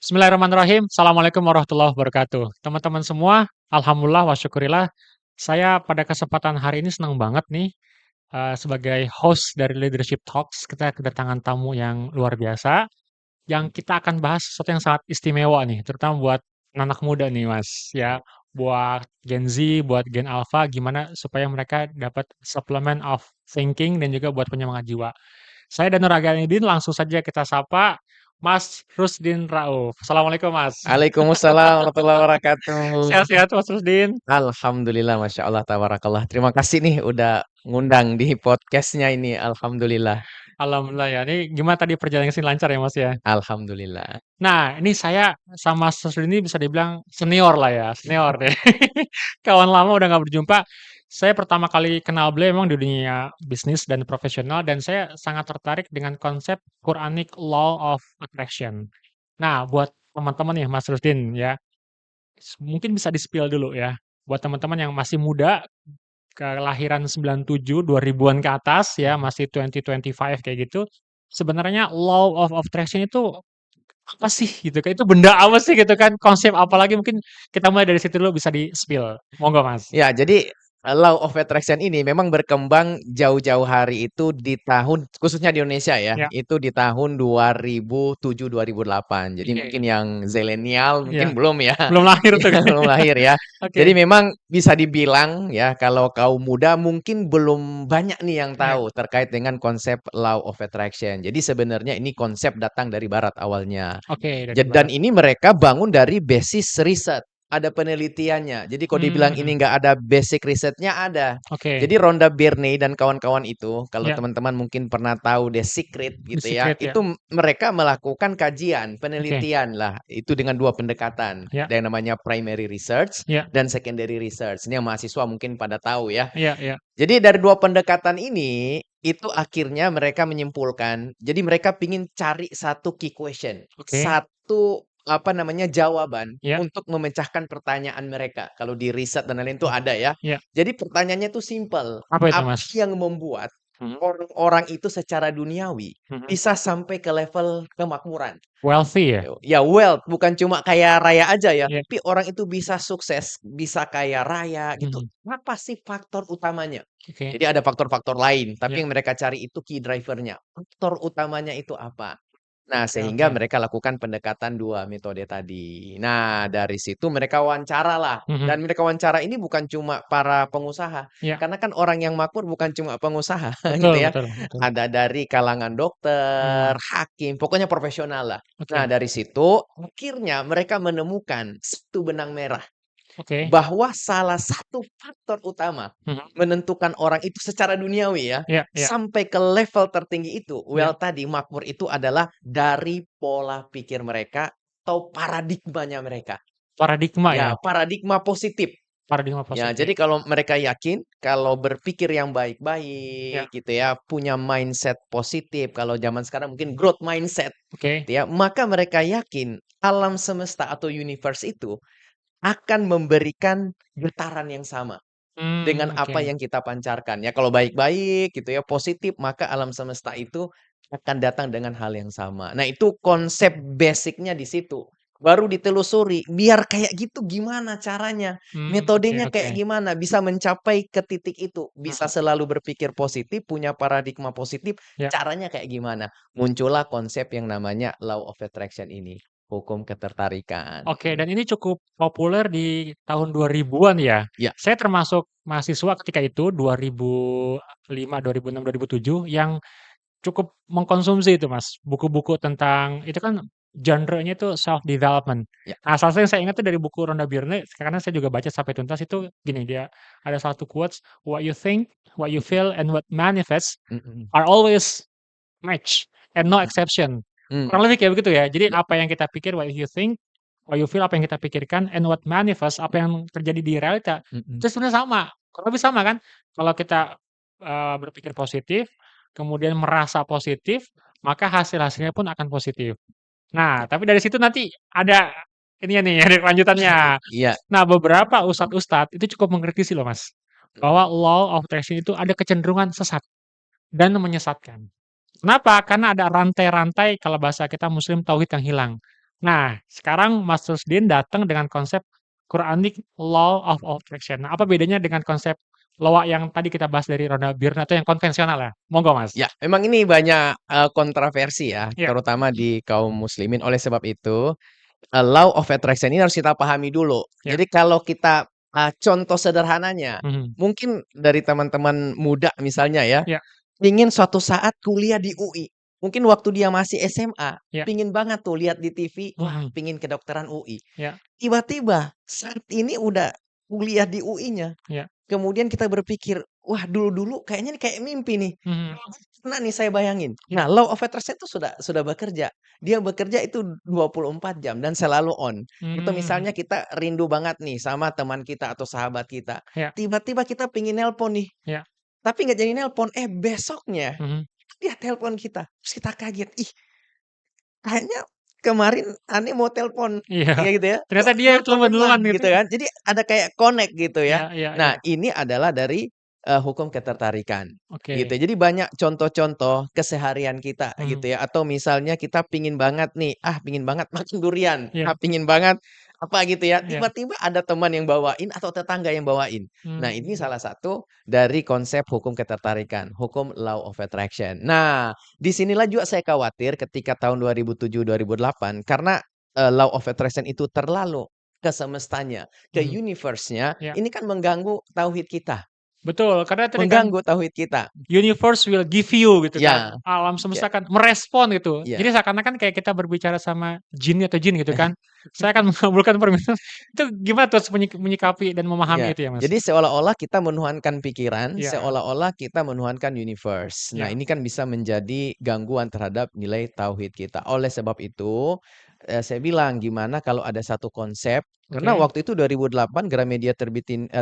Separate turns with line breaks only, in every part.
Bismillahirrahmanirrahim. Assalamualaikum warahmatullahi wabarakatuh. Teman-teman semua, alhamdulillah wa syukurillah. Saya pada kesempatan hari ini senang banget nih sebagai host dari Leadership Talks. Kita kedatangan tamu yang luar biasa yang kita akan bahas sesuatu yang sangat istimewa nih, terutama buat anak muda nih, Mas, ya. Buat Gen Z, buat Gen Alpha, gimana supaya mereka dapat supplement of thinking dan juga buat penyemangat jiwa. Saya Danur Aghaidin, langsung saja kita sapa Mas Rusdin Rauf. Assalamualaikum, Mas.
Waalaikumsalam warahmatullahi wabarakatuh.
Sehat-sehat, Mas Rusdin?
Alhamdulillah, masya Allah, tabarakallah. Terima kasih nih udah ngundang di podcastnya ini. Alhamdulillah,
Alhamdulillah ya. Ini gimana tadi perjalanan ke sini lancar ya, Mas ya?
alhamdulillah.
Nah, ini saya sama Mas Rusdin ini bisa dibilang senior lah ya, senior deh. Kawan lama udah nggak berjumpa. Saya pertama kali kenal beliau memang di dunia bisnis dan profesional dan saya sangat tertarik dengan konsep Quranic Law of Attraction. Nah, buat teman-teman nih, Mas Rusdin ya, mungkin bisa di-spill dulu ya, buat teman-teman yang masih muda, kelahiran 97, 2000-an ke atas ya, masih 2025 kayak gitu. Sebenarnya law of attraction itu apa sih gitu kan? Itu benda apa sih gitu kan? Konsep apa lagi mungkin kita mulai dari situ dulu bisa di-spill. Monggo, Mas.
Ya, jadi Law of Attraction ini memang berkembang jauh-jauh hari itu di tahun khususnya di Indonesia ya,
Ya,
itu di tahun 2007, 2008. Jadi
iya
mungkin
iya.
yang zilenial
Iya,
mungkin belum ya,
belum lahir tuh.
yang belum lahir ya.
Oke,
Jadi memang bisa dibilang ya kalau kaum muda mungkin belum banyak nih yang
iya.
tahu terkait dengan konsep Law of Attraction. Jadi sebenarnya ini konsep datang dari barat awalnya.
Oke, dari
Dan
barat.
ini mereka bangun dari basis riset, ada penelitiannya. Jadi kalau dibilang ini
Mhm,
nggak ada basic risetnya, ada.
oke.
Jadi Rhonda Byrne dan kawan-kawan itu, kalau
Ya,
teman-teman mungkin pernah tahu The Secret
The
gitu ya,
Secret ya.
itu mereka melakukan kajian,
Oke.
penelitian lah, itu dengan dua pendekatan.
Ya,
Ada yang namanya primary research
ya,
dan secondary research. Ini yang mahasiswa mungkin pada tahu ya.
ya, ya.
Jadi dari dua pendekatan ini, itu akhirnya mereka menyimpulkan, jadi mereka pingin cari satu key question,
Oke.
satu apa namanya jawaban
Ya.
untuk memecahkan pertanyaan mereka. Kalau di riset dan lain-lain itu ada ya.
Ya.
Jadi pertanyaannya tuh simple,
Apa itu,
apa
Mas?
yang membuat
Mhm,
orang-orang itu secara duniawi
mhm.
bisa sampai ke level kemakmuran?
Wealthy ya?
Ya wealth, bukan cuma kaya raya aja ya,
Iya.
tapi orang itu bisa sukses, bisa kaya raya gitu.
Mhm.
Apa sih faktor utamanya?
Oke.
Jadi ada faktor-faktor lain,
Ya.
tapi yang mereka cari itu key driver-nya. Faktor utamanya itu apa? Nah,
Oke
sehingga
oke.
mereka lakukan pendekatan 2 metode tadi. Nah, dari situ mereka wawancaralah,
Mhm.
dan mereka wawancara ini bukan cuma para pengusaha,
Ya.
karena kan orang yang makmur bukan cuma pengusaha gitu
Betul
ya.
betul betul.
Ada dari kalangan dokter,
Mhm.
hakim, pokoknya profesional lah. Nah,
Oke.
dari situ akhirnya mereka menemukan satu benang merah
Oke.
bahwa salah satu faktor utama
Mhm.
menentukan orang itu secara duniawi ya,
Iya iya
sampai ke level tertinggi itu,
iya.
wealth tadi, makmur itu adalah dari pola pikir mereka atau paradigmanya mereka.
Paradigma ya?
Ya, paradigma positif.
Paradigma
Ya,
positif.
jadi kalau mereka yakin, kalau berpikir yang
Ya.
baik-baik gitu ya, punya mindset positif, kalau zaman sekarang mungkin growth mindset
Oke.
gitu ya, maka mereka yakin alam semesta atau universe itu akan memberikan getaran yang sama dengan
Oke.
apa yang kita pancarkan. Ya kalau baik-baik gitu ya, positif, maka alam semesta itu akan datang dengan hal yang sama. Nah, itu konsep basicnya di situ. Baru ditelusuri, biar kayak gitu gimana caranya?
Oke
Metodenya
oke.
kayak gimana? Bisa mencapai ke titik itu? Bisa
Mhm.
selalu berpikir positif, punya paradigma positif,
Ya.
caranya kayak gimana? Muncullah konsep yang namanya Law of Attraction ini, hukum ketertarikan.
Oke, dan ini cukup populer di tahun 2000-an ya?
Ya.
Saya termasuk mahasiswa ketika itu 2005, 2006, 2007 yang cukup mengkonsumsi itu, Mas, buku-buku tentang itu kan genre-nya itu self development.
Ya.
Nah, salah satu yang saya ingat tuh dari buku Rhonda Byrne, karena saya juga baca sampai tuntas itu gini, dia ada satu quotes, "What you think, what you feel, and what manifests
Mhm.
are always match and no exception."
Mmm,
Kurang lebih kayak begitu ya. Jadi
ya,
apa yang kita pikir, what you think, what you feel, apa yang kita pikirkan, and what manifests, apa yang terjadi di realita,
mhm,
itu sebenarnya sama, kurang lebih sama kan. Kalau kita, berpikir positif, kemudian merasa positif, maka hasil-hasilnya pun akan positif. Nah,
ya,
tapi dari situ nanti ada ininya nih, ada kelanjutannya.
iya,
Nah, beberapa ustad-ustad itu cukup mengkritisi loh, Mas,
mhm,
bahwa law of attraction itu ada kecenderungan sesat dan menyesatkan. Kenapa? Karena ada rantai-rantai kalau bahasa kita muslim tauhid yang hilang. Nah, sekarang Mas Rusdin datang dengan konsep Quranic Law of Attraction. Nah, apa bedanya dengan konsep law yang tadi kita bahas dari Ronald Byrne atau yang konvensional ya? Monggo, Mas.
Ya, memang ini banyak kontroversi ya,
Iya,
terutama di kaum muslimin. Oleh sebab itu, law of attraction ini harus kita pahami dulu.
iya,
Jadi kalau kita contoh sederhananya,
mhm,
mungkin dari teman-teman muda misalnya ya,
iya,
ingin suatu saat kuliah di UI. Mungkin waktu dia masih SMA,
iya,
pingin banget tuh lihat di TV, wah
mhm,
pingin kedokteran UI.
iya,
Tiba-tiba saat ini udah kuliah di UI-nya.
iya,
Kemudian kita berpikir, "Wah, dulu-dulu kayaknya ini kayak mimpi nih."
mhm,
Pernah nih saya bayangin.
iya,
Nah, law of attraction itu sudah bekerja. Dia bekerja itu 24 jam dan selalu on. Itu
mmm,
misalnya kita rindu banget nih sama teman kita atau sahabat kita.
iya,
Tiba-tiba kita pengen nelpon nih,
iya,
tapi nggak jadi nelpon. Besoknya
mhm,
dia telepon kita. Terus kita kaget, "Ih, kayaknya kemarin Ani mau telepon."
iya.
Ya gitu ya,
Ternyata
"Kok
dia yang
nelponin lah?"
duluan gitu.
Gitu kan. Jadi ada kayak connect gitu
Iya,
ya.
iya, iya,
Nah, ini adalah dari, hukum ketertarikan, gitu
oke,
ya. Jadi banyak contoh-contoh keseharian kita
mhm,
gitu ya, atau misalnya kita pingin banget nih, pingin banget makan durian,
iya,
pingin banget apa gitu ya,
iya,
tiba-tiba ada teman yang bawain atau tetangga yang bawain. Nah, ini
mmm,
salah satu dari konsep hukum ketertarikan, hukum law of attraction. Nah, di sinilah juga saya khawatir ketika tahun 2007, 2008 karena, law of attraction itu terlalu ke semestanya, ke
mhm,
universe-nya,
iya.
ini kan mengganggu tauhid kita,
Betul, karena tadi kan
mengganggu tauhid kita.
universe will give you gitu kan,
Ya,
alam
ya,
semesta akan merespon gitu.
ya.
Jadi seakan-akan kayak kita berbicara sama jin atau jin gitu kan, saya akan mengabulkan permintaan itu gimana tuh menyikapi dan memahami
Iya,
itu ya, Mas?
jadi seolah-olah kita menuhankan pikiran,
Iya,
seolah-olah kita menuhankan universe. Nah,
iya,
ini kan bisa menjadi gangguan terhadap nilai tauhid kita. Oleh sebab itu, saya bilang gimana kalau ada satu konsep karena
oke,
waktu itu 2008 Gramedia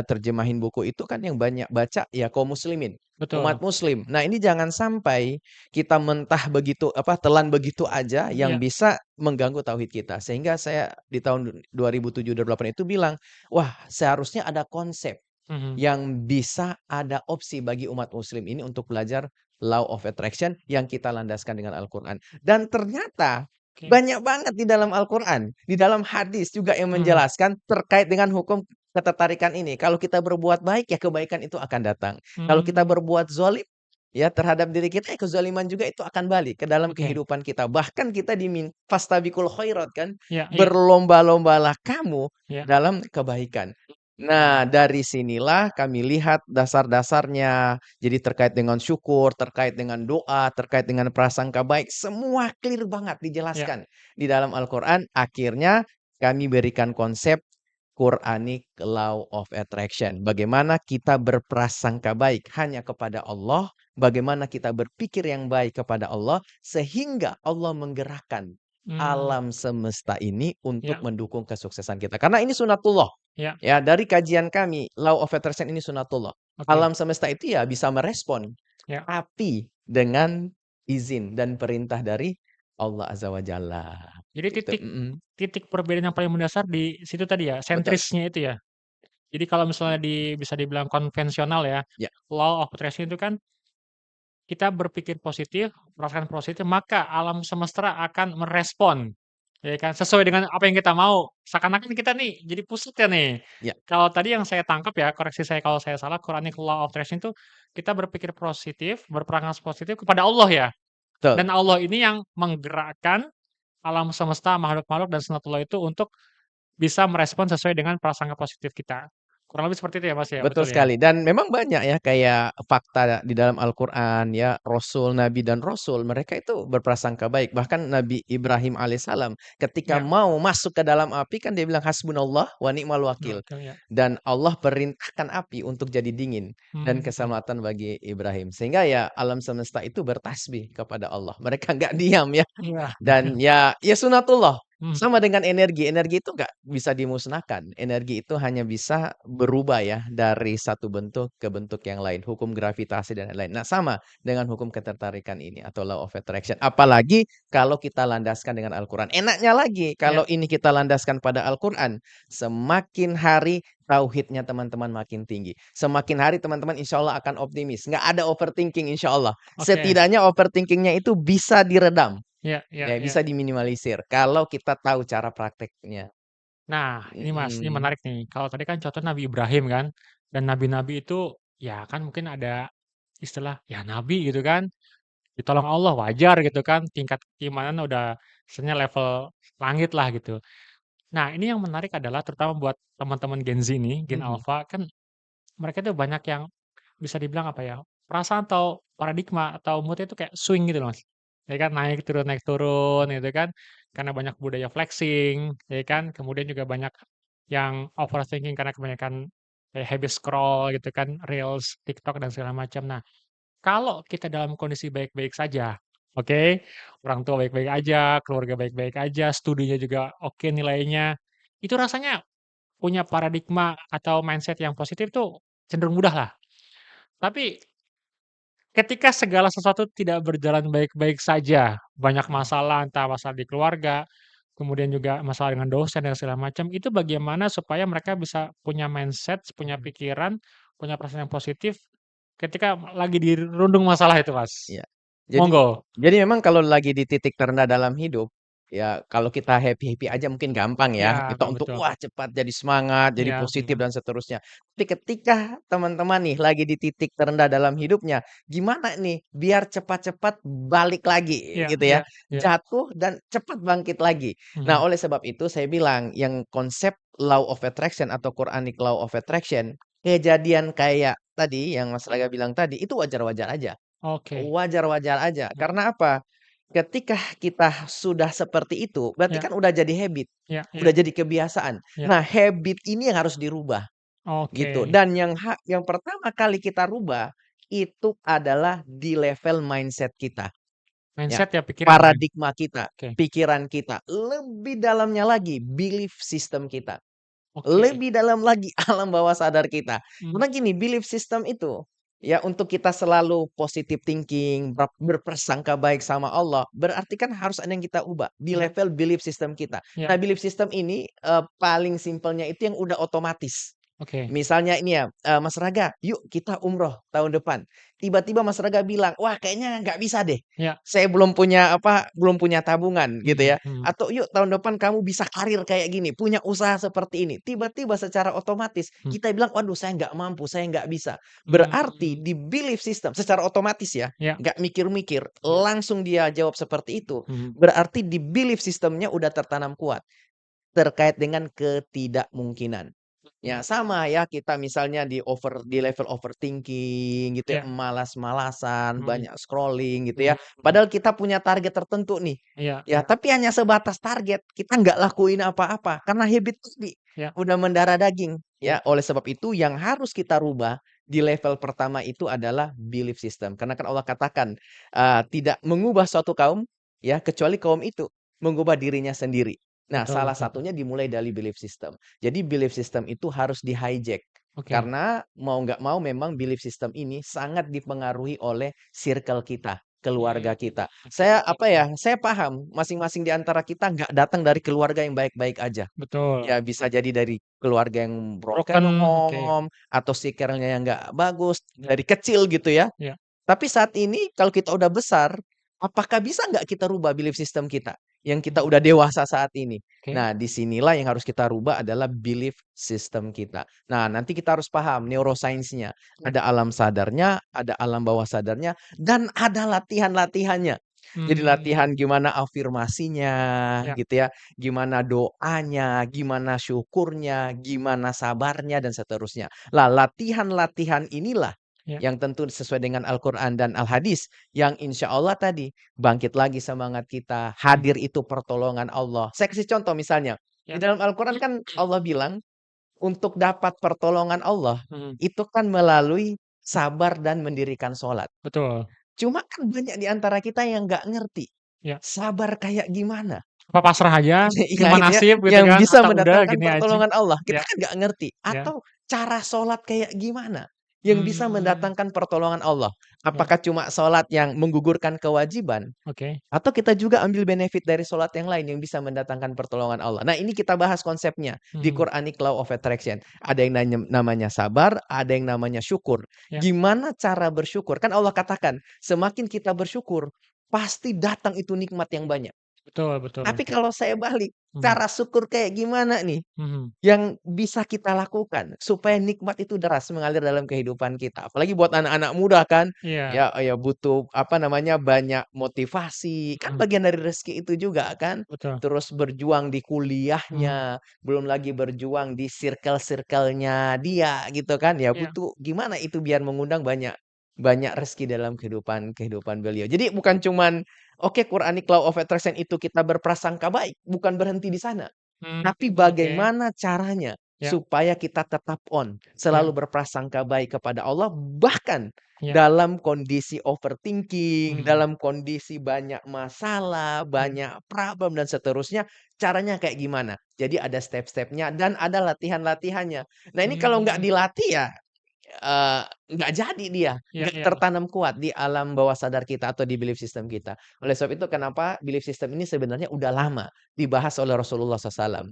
terjemahin buku itu kan yang banyak baca ya kaum muslimin, umat
betul,
muslim. Nah, ini jangan sampai kita mentah begitu telan begitu aja
iya,
yang bisa mengganggu tauhid kita. Sehingga saya di tahun 2007, 2008 itu bilang, wah, seharusnya ada konsep
mhm,
yang bisa ada opsi bagi umat muslim ini untuk belajar law of attraction yang kita landaskan dengan Al-Qur'an. Dan ternyata
oke,
banyak banget di dalam Al-Qur'an, di dalam hadis juga yang
mhm,
menjelaskan terkait dengan hukum ketertarikan ini. Kalau kita berbuat baik, ya kebaikan itu akan datang. Kalau kita
mmm,
berbuat zalim, ya terhadap diri kita, ya kezaliman juga itu akan balik ke dalam
oke,
kehidupan kita. Bahkan kita fastabiqul khairat kan,
iya, iya,
berlomba-lombalah kamu
iya,
dalam kebaikan.
mmm,
Nah, dari sinilah kami lihat dasar-dasarnya. Jadi terkait dengan syukur, terkait dengan doa, terkait dengan prasangka baik, semua clear banget
iya,
dijelaskan di dalam Al-Qur'an. Akhirnya kami berikan konsep Quranic Law of Attraction. Bagaimana kita berprasangka baik hanya kepada Allah, bagaimana kita berpikir yang baik kepada Allah, sehingga Allah menggerakkan
mmm,
alam semesta ini untuk
iya,
mendukung kesuksesan kita. Karena ini sunatullah.
iya,
Ya, dari kajian kami, Law of Attraction ini sunatullah.
oke,
Alam semesta itu ya bisa merespon,
iya.
tapi dengan izin dan perintah dari Allah Azza wa Jalla.
Jadi
Gitu,
titik perbedaan yang paling mendasar di situ tadi ya,
betul.
sentrisnya itu ya? Jadi kalau misalnya bisa dibilang konvensional ya,
Ya,
law of attraction itu kan kita berpikir positif, merasakan positif, maka alam semesta akan merespon, ya kan, sesuai dengan apa yang kita mau. Seakan-akan kita nih jadi pusat ya nih.
ya,
Kalau tadi yang saya tangkap ya, koreksi saya kalau saya salah, Quranic law of attraction itu kita berpikir positif, berprasangka positif kepada Allah ya,
betul.
dan Allah ini yang menggerakkan alam semesta, makhluk-makhluk dan sunatullah itu untuk bisa merespon sesuai dengan prasangka positif kita. Kurang lebih seperti itu ya, Mas, ya,
Betul
betul ya?
sekali dan memang banyak ya kayak fakta di dalam Al-Qur'an ya, rasul, nabi dan rasul mereka itu berprasangka baik. Bahkan Nabi Ibrahim alaihissalam ketika
Ya,
mau masuk ke dalam api kan dia bilang hasbunallah wa ni'mal wakil.
betul ya.
Dan Allah perintahkan api untuk jadi dingin dan
Mhm,
keselamatan bagi Ibrahim. Sehingga ya alam semesta itu bertasbih kepada Allah. Mereka nggak diam ya.
iya,
Dan ya sunatullah.
mhm,
Sama dengan energi, energi itu nggak bisa dimusnahkan. Energi itu hanya bisa berubah ya dari satu bentuk ke bentuk yang lain, hukum gravitasi dan lain-lain. Nah, sama dengan hukum ketertarikan ini atau law of attraction. Apalagi kalau kita landaskan dengan Al-Qur'an. Enaknya lagi
iya,
kalau ini kita landaskan pada Al-Qur'an, semakin hari tauhidnya teman-teman makin tinggi. Semakin hari teman-teman insya Allah akan optimis. Nggak ada overthinking insya Allah.
oke,
Setidaknya overthinkingnya itu bisa diredam.
Iya iya
Ya
iya.
bisa diminimalisir kalau kita tahu cara prakteknya.
Nah, ini Mas, ini
Mhm.
menarik nih. Kalau tadi kan contoh Nabi Ibrahim kan, dan nabi-nabi itu, ya kan mungkin ada istilah, ya nabi gitu kan, ditolong Allah wajar gitu kan, tingkat keimanan udah istilahnya level langit lah gitu. Nah, ini yang menarik adalah terutama buat teman-teman Gen Z nih, Gen
Mhm.
Alpha, kan mereka tuh banyak yang bisa dibilang apa ya, perasaan atau paradigma atau mood-nya itu kayak swing gitu loh, Mas. Ya kan, naik turun gitu kan, karena banyak budaya flexing, ya kan, kemudian juga banyak yang overthinking karena kebanyakan kayak habis scroll gitu kan, reels, TikTok dan segala macam. Nah, kalau kita dalam kondisi baik-baik saja, oke, orang tua baik-baik aja, keluarga baik-baik aja, studinya juga oke nilainya, itu rasanya punya paradigma atau mindset yang positif tuh cenderung mudah lah. Tapi ketika segala sesuatu tidak berjalan baik-baik saja, banyak
Mhm.
masalah, entah masalah di keluarga, kemudian juga masalah dengan dosen dan segala macam, itu bagaimana supaya mereka bisa punya mindset, punya
Mhm.
pikiran, punya perasaan yang positif ketika lagi dirundung masalah itu, Mas?
Iya. Jadi
Monggo.
jadi memang kalau lagi di titik terendah dalam hidup, ya kalau kita happy-happy aja mungkin gampang
Iya,
ya, kita
Kak,
untuk
betul.
wah cepat jadi semangat, jadi
Iya,
positif
mhm.
dan seterusnya. Tapi ketika teman-teman nih lagi di titik terendah dalam hidupnya, gimana nih biar cepat-cepat balik lagi
Iya
gitu ya,
iya iya.
jatuh dan cepat bangkit lagi. Nah,
Mhm.
oleh sebab itu saya bilang yang konsep law of attraction atau Quranic law of attraction, kejadian kayak tadi yang Mas Raga bilang tadi itu wajar-wajar aja.
Oke.
Wajar-wajar aja.
Mhm.
Karena apa? Ketika kita sudah seperti itu, berarti
Iya
kan udah jadi habit,
iya iya
udah jadi kebiasaan.
iya.
Nah, habit ini yang harus dirubah, gitu.
Oke.
Dan yang pertama kali kita rubah, itu adalah di level mindset kita, ya.
Mindset ya, pikiran mungkin?
Paradigma kita,
Oke
pikiran kita, lebih dalamnya lagi belief system kita.
oke.
Lebih dalam lagi alam bawah sadar kita.
Mmm,
Karena gini, belief system itu, ya untuk kita selalu positive thinking, berprasangka baik sama Allah, berarti kan harus ada yang kita ubah di
iya
level belief system kita.
iya.
Nah, belief system ini, paling simpelnya itu yang udah otomatis.
Oke.
Misalnya ini ya, "Mas Raga, yuk kita umroh tahun depan." Tiba-tiba Mas Raga bilang, "Wah kayaknya nggak bisa deh,
Iya.
saya belum punya apa, belum punya tabungan," gitu
Mhm
ya.
mhm.
Atau, "Yuk tahun depan kamu bisa karir kayak gini, punya usaha seperti ini." Tiba-tiba secara otomatis
Mhm.
kita bilang, "Waduh saya nggak mampu, saya nggak bisa." Berarti
Mmm,
di belief system secara otomatis ya,
iya
nggak mikir-mikir,
iya.
langsung dia jawab seperti itu.
Mhm.
Berarti di belief system-nya udah tertanam kuat terkait dengan ketidakmungkinan.
Mhm.
Ya sama ya kita misalnya di level overthinking gitu ya,
Iya.
malas-malasan,
Mhm.
banyak scrolling gitu ya.
Mhm mhm.
Padahal kita punya target tertentu nih.
Iya
Ya,
iya
tapi hanya sebatas target, kita nggak lakuin apa-apa karena habit tadi
iya
udah mendarah daging
iya.
ya. Oleh sebab itu yang harus kita rubah di level pertama itu adalah belief system. Karena kan Allah katakan, tidak mengubah suatu kaum ya kecuali kaum itu mengubah dirinya sendiri. Nah,
Betul
salah
betul.
satunya dimulai dari belief system. Jadi belief system itu harus di-hijack.
Oke.
Karena mau nggak mau memang belief system ini sangat dipengaruhi oleh circle kita, keluarga
Mmm,
kita.
oke
Saya
oke
apa
oke.
ya, saya paham masing-masing di antara kita nggak datang dari keluarga yang baik-baik aja.
Betul.
Ya bisa jadi dari keluarga yang broken
Broken, oke.
home atau circle-nya yang nggak bagus dari kecil gitu ya.
Iya.
Tapi saat ini kalau kita udah besar, apakah bisa nggak kita rubah belief system kita, yang kita udah
Mmm,
dewasa saat ini?
oke.
Nah, disinilah yang harus kita rubah adalah belief system kita. Nah, nanti kita harus paham neuroscience-nya.
Iya.
Ada alam sadarnya, ada alam bawah sadarnya, dan ada latihan-latihannya. Jadi
Mmm,
latihan gimana afirmasinya
iya
gitu ya, gimana doanya, gimana syukurnya, gimana sabarnya, dan seterusnya. Lah, latihan-latihan inilah
iya
yang tentu sesuai dengan Al-Quran dan Al-Hadis, yang insya Allah tadi, bangkit lagi semangat kita,
mhm,
hadir itu pertolongan Allah. Saya kasih contoh misalnya, di
iya.
dalam Al-Quran kan Allah bilang, untuk dapat pertolongan Allah,
Mhm,
itu kan melalui sabar dan mendirikan sholat.
betul.
Cuma kan banyak di antara kita yang nggak ngerti,
Iya.
sabar kayak gimana?
Apa pasrah aja,
Iya
terima
itu ya,
nasib gitu
yang
kan,
bisa
atau udah
mendatangkan
gini aja.
pertolongan Allah, kita
Iya
kan nggak ngerti.
iya.
Atau cara sholat kayak gimana, yang bisa
Mmm,
mendatangkan pertolongan Allah?
iya.
Apakah cuma sholat yang menggugurkan kewajiban?
Oke.
Atau kita juga ambil benefit dari sholat yang lain yang bisa mendatangkan pertolongan Allah? Nah ini kita bahas konsepnya di
Mhm,
Quranic Law of Attraction. Ada yang namanya sabar, ada yang namanya syukur.
iya
Gimana cara bersyukur? Kan Allah katakan, semakin kita bersyukur, pasti datang itu nikmat yang banyak.
Betul betul.
Tapi kalau saya balik,
Mhm
cara syukur kayak gimana nih
mhm.
yang bisa kita lakukan supaya nikmat itu deras mengalir dalam kehidupan kita? Apalagi buat anak-anak muda kan,
Iya,
ya butuh apa namanya, banyak motivasi, kan
mhm,
bagian dari rezeki itu juga kan.
betul.
Terus berjuang di
Mhm,
kuliahnya, belum lagi berjuang di circle-circle-nya dia gitu kan, ya
iya,
butuh gimana itu biar mengundang banyak banyak rezeki dalam kehidupan kehidupan beliau. Jadi bukan cuman, oke Quranic Law of Attraction itu kita berprasangka baik, bukan berhenti di sana. Tapi
oke.
bagaimana caranya
Ya
supaya kita tetap on,
ya
selalu berprasangka baik kepada Allah, bahkan
ya,
dalam kondisi overthinking,
mhm
dalam kondisi banyak masalah,
mhm
banyak problem dan seterusnya, caranya kayak gimana? Jadi ada step-stepnya dan ada latihan-latihannya. Nah ini kalau nggak
mmm,
dilatih ya, nggak jadi dia,
iya
nggak
iya,
tertanam kuat di alam bawah sadar kita atau di belief system kita. Oleh sebab itu kenapa belief system ini sebenarnya udah lama dibahas oleh Rasulullah SAW.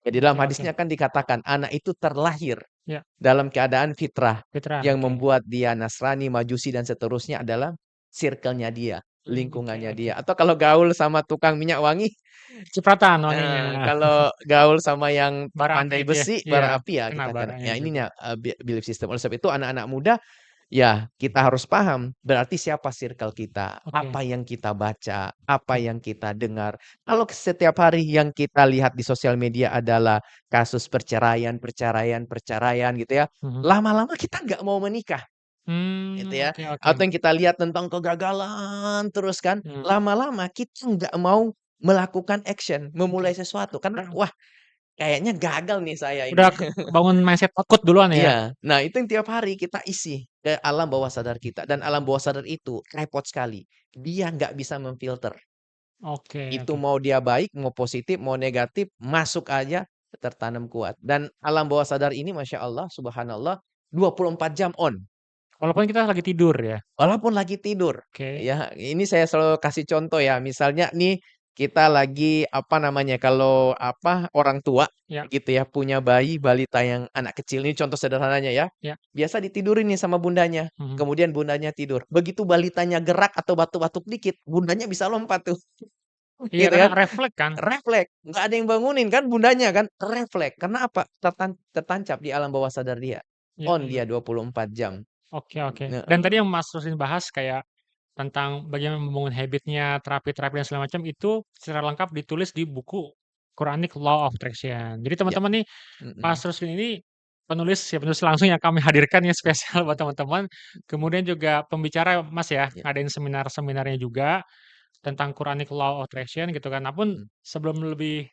Jadi dalam
oke oke.
hadisnya kan dikatakan anak itu terlahir
Ya,
dalam keadaan fitrah.
fitrah,
Yang
oke.
membuat dia Nasrani, Majusi dan seterusnya adalah circle-nya dia,
Oke
lingkungannya
oke.
dia. Atau kalau gaul sama tukang minyak wangi,
Cipratan wanginya,
kalau gaul sama yang
bara api
pandai
itu ya?
besi,
Iya,
bara api ya
kena
kita kena.
baranya
Ya
juga.
ininya, belief system. Oleh sebab itu anak-anak muda, ya kita harus paham, berarti siapa circle kita,
Oke,
apa yang kita baca, apa yang kita dengar. Kalau setiap hari yang kita lihat di sosial media adalah kasus perceraian perceraian perceraian gitu ya,
mhm.
lama-lama kita nggak mau menikah, gitu ya.
Oke oke.
Atau yang kita lihat tentang kegagalan terus kan,
Mmm,
lama-lama kita nggak mau melakukan action, memulai sesuatu karena, wah kayaknya gagal nih saya
udah
ini.
kebangun mindset takut duluan ya?
Iya. Nah, itu yang tiap hari kita isi ke alam bawah sadar kita dan alam bawah sadar itu repot sekali. Dia nggak bisa memfilter.
Oke
Itu
oke.
mau dia baik, mau positif, mau negatif, masuk aja tertanam kuat. Dan alam bawah sadar ini Masya Allah, Subhanallah, 24 jam on.
Walaupun kita lagi tidur ya?
Walaupun lagi tidur,
Oke,
ya. Ini saya selalu kasih contoh ya, misalnya nih kita lagi, apa namanya, kalau, apa, orang tua
ya
gitu ya, punya bayi balita yang anak kecil, ini contoh sederhananya ya.
ya,
Biasa ditidurin nih sama bundanya,
mhm.
kemudian bundanya tidur. Begitu balitanya gerak atau batuk-batuk dikit, bundanya bisa lompat tuh,
Iya
gitu
karena
kan.
refleks kan?
Refleks, nggak ada yang bangunin kan bundanya kan, refleks. Karena apa? Tertancap di alam bawah sadar dia.
Iya
On
iya.
dia 24 jam.
Oke oke. Dan
Heeh,
tadi yang Mas Rusdin bahas kayak tentang bagaimana membangun habit-nya, terapi-terapi dan segala macam itu secara lengkap ditulis di buku Quranic Law of Attraction. Jadi
ya,
teman-teman nih, Mas
mhm,
Rusdin ini penulis ya penulis langsung yang kami hadirkan ya spesial buat teman-teman. Kemudian juga pembicara Mas ya,
ya,
ngadain seminar-seminarnya juga tentang Quranic Law of Attraction gitu kan. Nah pun
mhm.
sebelum lebih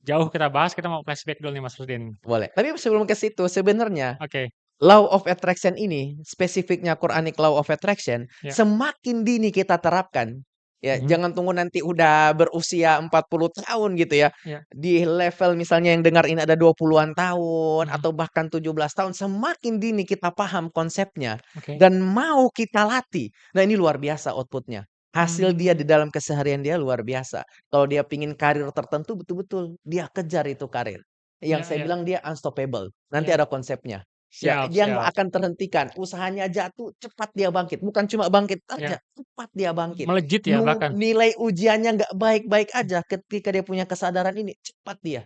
jauh kita bahas, kita mau flashback dulu nih Mas Rusdin.
Boleh. Tapi sebelum ke situ, sebenarnya
Oke,
Law of Attraction ini, spesifiknya Quranic Law of Attraction,
ya,
semakin dini kita terapkan, ya
mhm,
jangan tunggu nanti udah berusia 40 tahun gitu ya,
ya,
di level misalnya yang dengar ini ada 20-an tahun
mhm,
atau bahkan 17 tahun, semakin dini kita paham konsepnya
oke.
dan mau kita latih. Nah ini luar biasa output-nya. Hasil dia di
Mmm,
dalam keseharian dia luar biasa. Kalau dia pingin karir tertentu, betul-betul dia kejar itu karir. Yang
iya
saya
iya
bilang dia unstoppable. Nanti
iya.
ada konsepnya. Ya,
Siap
dia nggak
siap.
akan terhentikan, usahanya jatuh, cepat dia bangkit, bukan cuma bangkit
Ya,
aja, cepat dia bangkit.
melejit ya bahkan.
Nilai ujiannya nggak baik-baik aja, ketika dia punya kesadaran ini, cepat dia.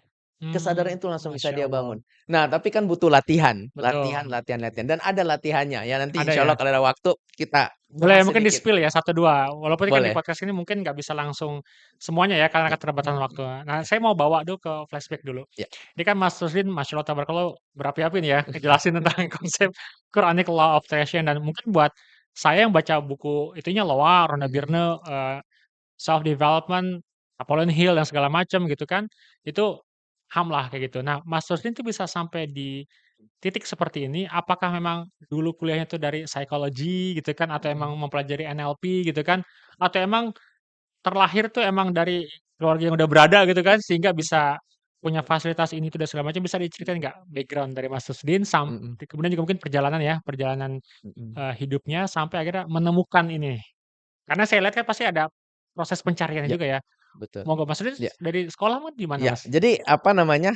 Kesadaran itu langsung bisa
Masya
dia
Allah.
bangun. Nah, tapi kan butuh latihan, latihan
Betul.
latihan latihan, dan ada latihannya ya, nanti
Ada
insya
ya?
Allah kalau ada waktu kita
Boleh
bahas
mungkin
sedikit.
di-spill ya satu 2 walaupun kan di
Boleh.
podcast ini mungkin nggak bisa langsung semuanya ya karena
Ya,
keterbatasan waktu. Nah, saya mau bawa dulu ke flashback dulu.
ya.
Ini kan Mas Rusdin Masya Allah tabarakallah berapi-api nih ya ngejelasin tentang konsep Quranic Law of Attraction dan mungkin buat saya yang baca buku itunya Loa, Rhonda
Mhm,
Byrne, self development, Napoleon Hill dan segala macam gitu kan, itu HAM lah kayak gitu. Nah, Mas Rusdin tuh bisa sampai di titik seperti ini, apakah memang dulu kuliahnya itu dari psikologi gitu kan, atau emang
mhm,
mempelajari NLP gitu kan, atau emang terlahir tuh emang dari keluarga yang udah berada gitu kan, sehingga bisa punya fasilitas ini itu dan segala macam, bisa diceritain nggak background dari Mas Rusdin
mhm,
kemudian juga mungkin perjalanan ya, perjalanan,
mhm.
hidupnya sampai akhirnya menemukan ini. Karena saya lihat kan pasti ada proses pencariannya
Ya,
juga ya.
betul.
Monggo Mas Rusdin
Ya.
dari sekolah mah di mana
Ya,
Mas?
jadi apa namanya,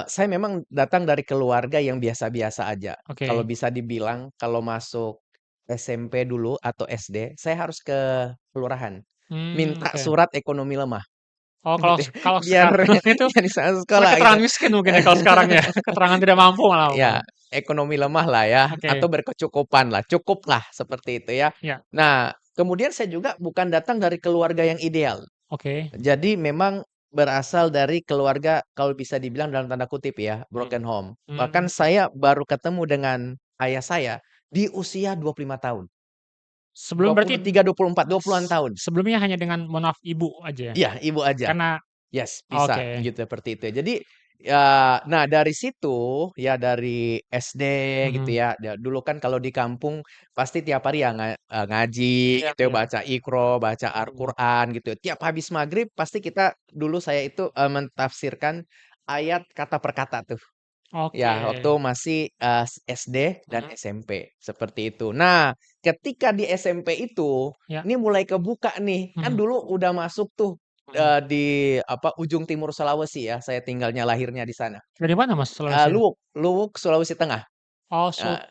saya memang datang dari keluarga yang biasa-biasa aja. Kalau
Oke,
bisa dibilang kalau masuk SMP dulu atau SD, saya harus ke kelurahan, minta
Oke.
surat ekonomi lemah,
Oh,
gitu ya,
kalau
biar
sekarang itu
biar bisa masuk
karena
sekolah gitu.
keterangan miskin mungkin ya kalau sekarang ya? Keterangan tidak mampu malah
Ya,
mungkin.
ekonomi lemah lah ya, atau
Oke,
berkecukupan lah, cukup lah seperti itu ya.
ya,
Nah, kemudian saya juga bukan datang dari keluarga yang ideal.
oke.
Jadi memang berasal dari keluarga kalau bisa dibilang dalam tanda kutip ya,
Mmm,
broken home. Bahkan
mmm.
saya baru ketemu dengan ayah saya di usia 25 tahun.
Sebelum
Dua
berarti
puluh tiga, 24, 20-an
s
tahun.
sebelumnya hanya dengan mohon maaf ibu aja ya?
Iya, ibu aja.
Karena
Yes, bisa
oke,
gitu seperti itu. Jadi ya, nah dari situ ya dari SD gitu
mhm,
ya. Dulu kan kalau di kampung pasti tiap hari ya ngaji
iya,
gitu ya,
iya,
baca Iqra, baca
mhm,
Al-Qur'an gitu. Tiap habis maghrib pasti kita dulu saya itu mentafsirkan ayat kata per kata tuh.
oke,
Ya, waktu masih SD dan
mhm,
SMP seperti itu. Nah, ketika di SMP itu
ya,
ini mulai kebuka nih. Kan
mhm,
dulu udah masuk tuh
mhm.
di apa, ujung timur Sulawesi ya, saya tinggalnya lahirnya di sana.
Dari mana Mas Sulawesi?
Luwuk Luwuk, Sulawesi Tengah.
Oh,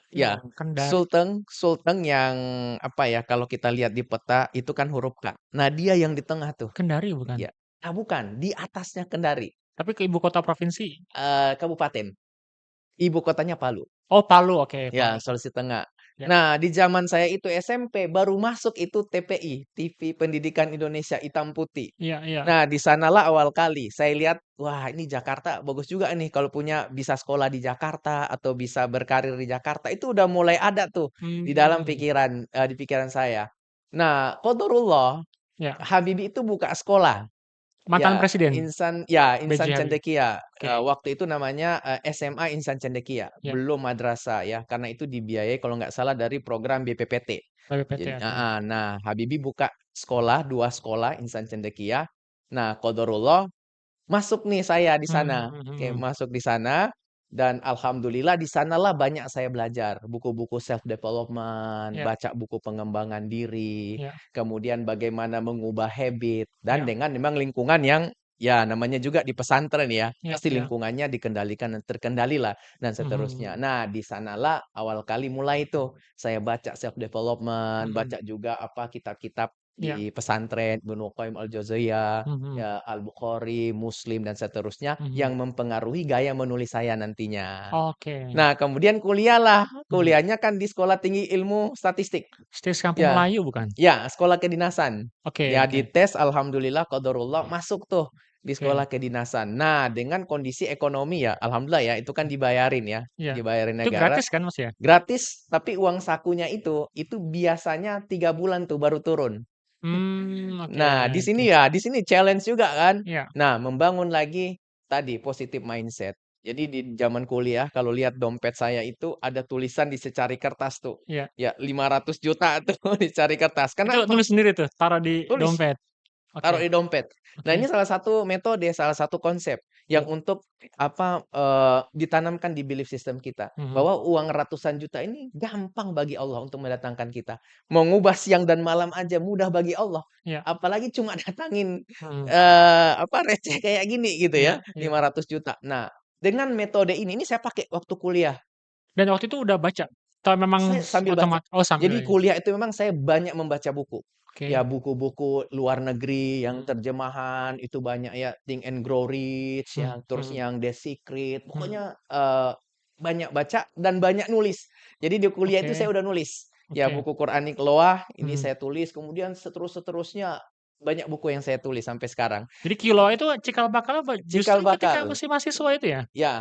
Ya,
Kendari,
Sulteng Sulteng yang apa ya, kalau kita lihat di peta itu kan huruf K. Nah, dia yang di tengah tuh.
Kendari bukan?
Ya. Bukan, di atasnya Kendari,
Tapi ke ibu kota provinsi?
kabupaten. Ibu kotanya Palu.
Oh, Palu, oke,
Ya,
Palu,
Sulawesi Tengah.
ya,
Nah, di zaman saya itu SMP, baru masuk itu TPI, TV Pendidikan Indonesia hitam putih.
iya, iya,
Nah, di sanalah awal kali saya lihat, wah ini Jakarta bagus juga nih kalau punya bisa sekolah di Jakarta atau bisa berkarir di Jakarta. Itu udah mulai ada tuh di dalam
mmm,
pikiran di pikiran saya. Nah, qadarullah
ya,
Habibie itu buka sekolah.
mantan
Ya,
presiden
Insan
B.J. Habibie,
Cendekia,
oke,
waktu itu namanya, SMA Insan Cendekia,
ya,
belum madrasah ya, karena itu dibiayai kalau nggak salah dari program BPPT.
BPPT,
Jadi
oke,
nah Habibie buka sekolah, 2 sekolah Insan Cendekia. Nah, qadarullah masuk nih saya di sana.
mhm,
Oke,
mhm,
masuk di sana dan alhamdulillah di sanalah banyak saya belajar, buku-buku self development,
ya,
baca buku pengembangan diri,
ya,
kemudian bagaimana mengubah habit dan
ya,
dengan memang lingkungan yang ya namanya juga di pesantren ya,
ya,
pasti
ya,
lingkungannya dikendalikan dan terkendali lah dan seterusnya.
mhm,
Nah, di sanalah awal kali mulai tuh saya baca self development,
mhm,
baca juga apa kitab-kitab
ya,
di pesantren Ibnu Qayyim al-Jauziyah,
mhm,
ya Al-Bukhari, Muslim, dan seterusnya
mhm,
yang mempengaruhi gaya menulis saya nantinya.
oke,
Nah, kemudian kuliah lah,
mhm.
kuliahnya kan di Sekolah Tinggi Ilmu Statistik.
Stis Kampung
Ya,
Melayu bukan?
ya, sekolah kedinasan.
Oke,
Ya,
oke,
dites alhamdulillah qadarullah masuk tuh di
oke,
sekolah kedinasan. Nah, dengan kondisi ekonomi ya, alhamdulillah ya, itu kan dibayarin ya,
iya.
dibayarin
Itu
negara,
gratis kan, Mas, ya?
gratis, tapi uang sakunya itu biasanya 3 bulan tuh baru turun.
Oke,
Nah,
oke.
di sini challenge juga kan.
Iya,
Nah, membangun lagi tadi positive mindset. Jadi di zaman kuliah kalau lihat dompet saya itu ada tulisan di secari kertas tuh.
iya.
Ya 500 juta tuh dicari kertas.
Itu
Kenapa?
nulis sendiri tuh, taruh di
Tulis.
dompet? Oke,
Taruh di dompet. Nah,
oke,
ini salah satu metode, salah satu konsep yang
iya,
untuk apa, ditanamkan di belief system kita,
mhm,
bahwa uang ratusan juta ini gampang bagi Allah untuk mendatangkan kita. Mau ngubah siang dan malam aja mudah bagi Allah,
iya,
apalagi cuma datangin,
mhm,
apa, receh kayak gini gitu
iya,
ya,
iya.
500 juta. Nah, dengan metode ini saya pakai waktu kuliah.
Dan waktu itu udah baca? Atau memang
Saya sambil baca.
oh sambil
Jadi
aja?
kuliah itu memang saya banyak membaca buku. Ya
Oke,
buku-buku luar negeri yang
mhm,
terjemahan itu banyak ya, Think and Grow Rich
mhm,
ya, terus
mhm,
yang The Secret,
mhm,
pokoknya, banyak baca dan banyak nulis. Jadi di kuliah itu saya
oke,
udah nulis. Ya
oke,
buku Qur'anik Loah ini
mhm.
saya tulis, kemudian seterusnya banyak buku yang saya tulis sampai sekarang.
Jadi Kilo itu cikal bakal apa
Cikal
justru ketika
bakal,
masih mahasiswa itu ya?
ya,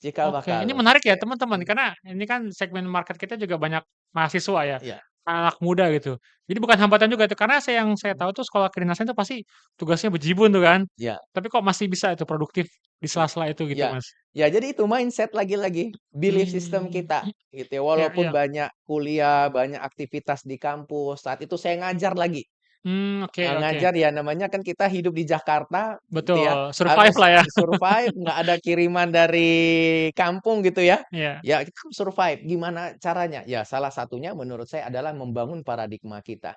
cikal
Oke, ini
bakal.
menarik ya
Ya,
teman-teman,
mhm,
karena ini kan segmen market kita juga banyak mahasiswa ya,
iya,
anak muda gitu. Jadi bukan hambatan juga tuh, karena yang saya tahu tuh sekolah kedinasan itu pasti tugasnya bejibun tuh kan.
iya.
Tapi kok masih bisa itu produktif di
Iya,
sela-sela itu gitu,
iya.
Mas?
Ya jadi itu mindset lagi-lagi, belief system
Mmm,
kita, gitu ya.
iya,
Walaupun
iya.
banyak kuliah, banyak aktivitas di kampus, saat itu saya ngajar lagi.
Oke, oke.
Ngajar ya namanya kan kita hidup di Jakarta, gitu ya,
Betul, survive
harus
lah ya.
survive, nggak ada kiriman dari kampung gitu ya.
Iya.
Ya kita harus survive, gimana caranya? Ya salah satunya menurut saya adalah membangun paradigma kita.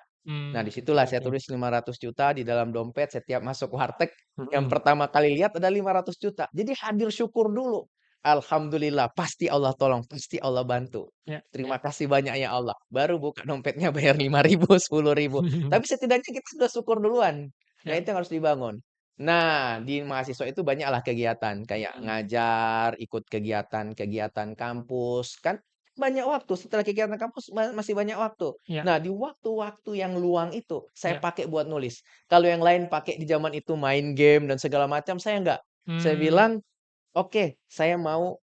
Nah,
Oke,
disitulah saya
oke.
tulis 500 juta di dalam dompet setiap masuk warteg, yang
Mhm.
pertama kali lihat ada 500 juta. Jadi hadir syukur dulu. alhamdulillah, pasti Allah tolong, pasti Allah bantu.
Ya.
Terima kasih banyak ya Allah. Baru buka dompetnya bayar 5.000, 10.000. Tapi setidaknya kita sudah syukur duluan. Nah,
Ya.
itu yang harus dibangun. Nah, di mahasiswa itu banyaklah kegiatan kayak
Mhm.
ngajar, ikut kegiatan-kegiatan kampus, kan banyak waktu. Setelah kegiatan kampus masih banyak waktu.
Ya.
Nah, di waktu-waktu yang luang itu saya
Ya.
pakai buat nulis. Kalau yang lain pakai di zaman itu main game dan segala macam, saya enggak. Saya
Mmm,
bilang, oke, saya mau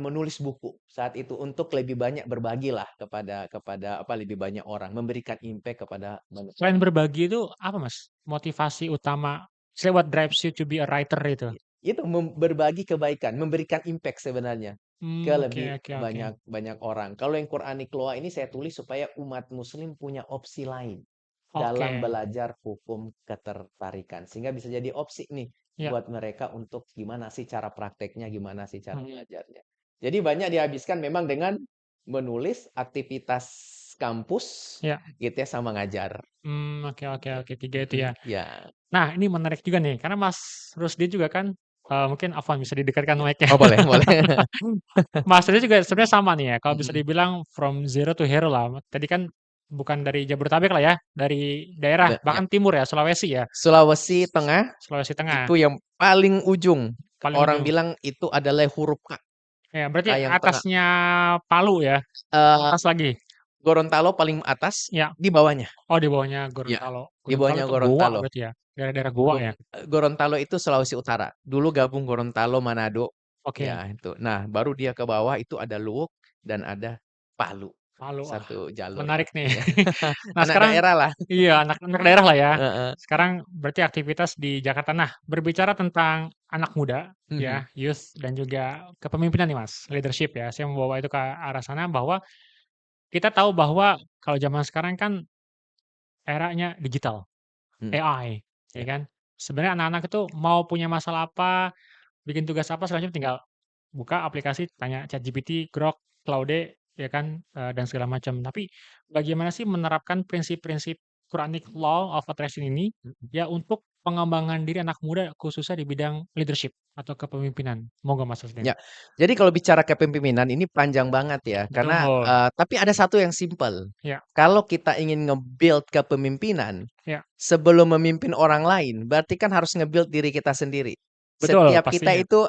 menulis buku saat itu untuk lebih banyak berbagilah kepada kepada lebih banyak orang, memberikan impact kepada manusia.
selain berbagi itu apa, Mas, motivasi utama misalnya what drives you to be a writer itu?
Itu berbagi kebaikan, memberikan impact sebenarnya ke
Oke
lebih
oke oke.
banyak banyak orang. Kalau yang Quranic Law ini saya tulis supaya umat muslim punya opsi lain dalam
Oke,
belajar hukum ketertarikan. Sehingga bisa jadi opsi nih
ya,
buat mereka untuk gimana sih cara prakteknya, gimana sih cara
mhm,
belajarnya. Jadi banyak dihabiskan memang dengan menulis aktivitas kampus
ya,
gitu ya sama ngajar.
oke oke
Gitu.
oke, 3 itu ya.
Ya.
Nah, ini menarik juga nih, karena Mas Rusdi juga kan, mungkin Afwan bisa didekatkan
Ya.
mic-nya.
Oh boleh, boleh.
Mas Rusdi juga sebenarnya sama nih ya, kalau bisa
Mhm.
dibilang from zero to hero lah. Tadi kan bukan dari Jabodetabek lah ya, dari daerah
Ya.
bahkan timur ya, Sulawesi ya,
Sulawesi Tengah
Sulawesi Tengah,
itu yang paling ujung.
paling
Orang
ujung.
bilang itu adalah huruf K,
Ya, berarti
K yang tengah.
atasnya Palu ya?
Eee,
Atas lagi?
Gorontalo paling atas,
Ya.
di bawahnya.
Oh, di bawahnya
Ya,
Gorontalo.
di
Gorontalo
bawahnya
itu Goa
Gorontalo.
berarti ya? Daerah-daerah Goa ya?
Gorontalo itu Sulawesi Utara. Dulu gabung Gorontalo, Manado,
Oke,
ya itu. Nah, baru dia ke bawah itu ada Luwuk dan ada Palu,
Palu. Wah,
satu jalur.
menarik nih.
Iya.
Nah,
Anak
sekarang
daerah lah.
iya, anak-anak daerah lah ya.
Heeh.
Sekarang berarti aktivitas di Jakarta. Nah, berbicara tentang anak muda
Mhm,
ya, youth dan juga kepemimpinan nih, Mas, leadership ya. Saya membawa itu ke arah sana bahwa kita tahu bahwa kalau zaman sekarang kan eranya digital,
mhm,
AI, ya
ya.
kan? Sebenarnya anak-anak itu mau punya masalah apa, bikin tugas apa segala macam tinggal buka aplikasi, tanya ChatGPT, Grok, Claude, ya kan, dan segala macam. Tapi bagaimana sih menerapkan prinsip-prinsip Quranic Law of Attraction ini,
Mhm.
ya untuk pengembangan diri anak muda khususnya di bidang leadership atau kepemimpinan? Monggo Mas Rusdin.
Ya, jadi kalau bicara kepemimpinan ini panjang banget ya, karena,
Betul,
tapi ada satu yang simpel.
ya
Kalau kita ingin nge-build kepemimpinan,
ya,
sebelum memimpin orang lain, berarti kan harus nge-build diri kita sendiri.
betul
Setiap kita
pastinya,
itu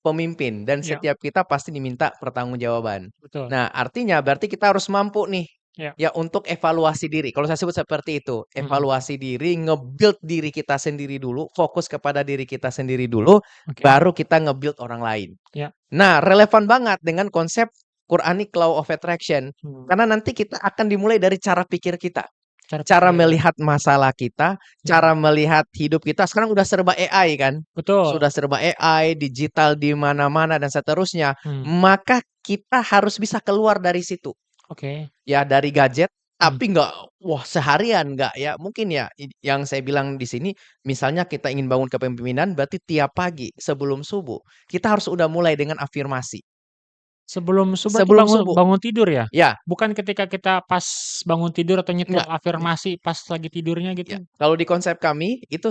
pemimpin dan
ya
setiap kita pasti diminta pertanggungjawaban.
betul,
Nah, artinya berarti kita harus mampu nih,
ya,
ya untuk evaluasi diri. Kalau saya sebut seperti itu,
mhm,
evaluasi diri, nge-build diri kita sendiri dulu, fokus kepada diri kita sendiri dulu,
oke,
baru kita nge-build orang lain.
ya,
Nah, relevan banget dengan konsep Quranic Law of Attraction.
mhm,
Karena nanti kita akan dimulai dari cara pikir kita.
cara
Cara
pikir,
melihat masalah kita,
mhm,
cara melihat hidup kita. Sekarang udah serba AI kan.
betul,
Sudah serba AI, digital di mana-mana dan seterusnya.
mhm,
Maka kita harus bisa keluar dari situ.
oke,
Ya dari gadget,
mhm,
tapi nggak, wah seharian nggak ya. Mungkin ya yang saya bilang di sini, misalnya kita ingin bangun kepemimpinan, berarti tiap pagi sebelum subuh, kita harus udah mulai dengan afirmasi.
sebelum berarti
Sebelum
bangun
subuh.
bangun tidur ya?
Ya,
Bukan ketika kita pas bangun tidur atau nyetel
enggak.
afirmasi pas lagi tidurnya
Ya,
gitu?
kalau di konsep kami itu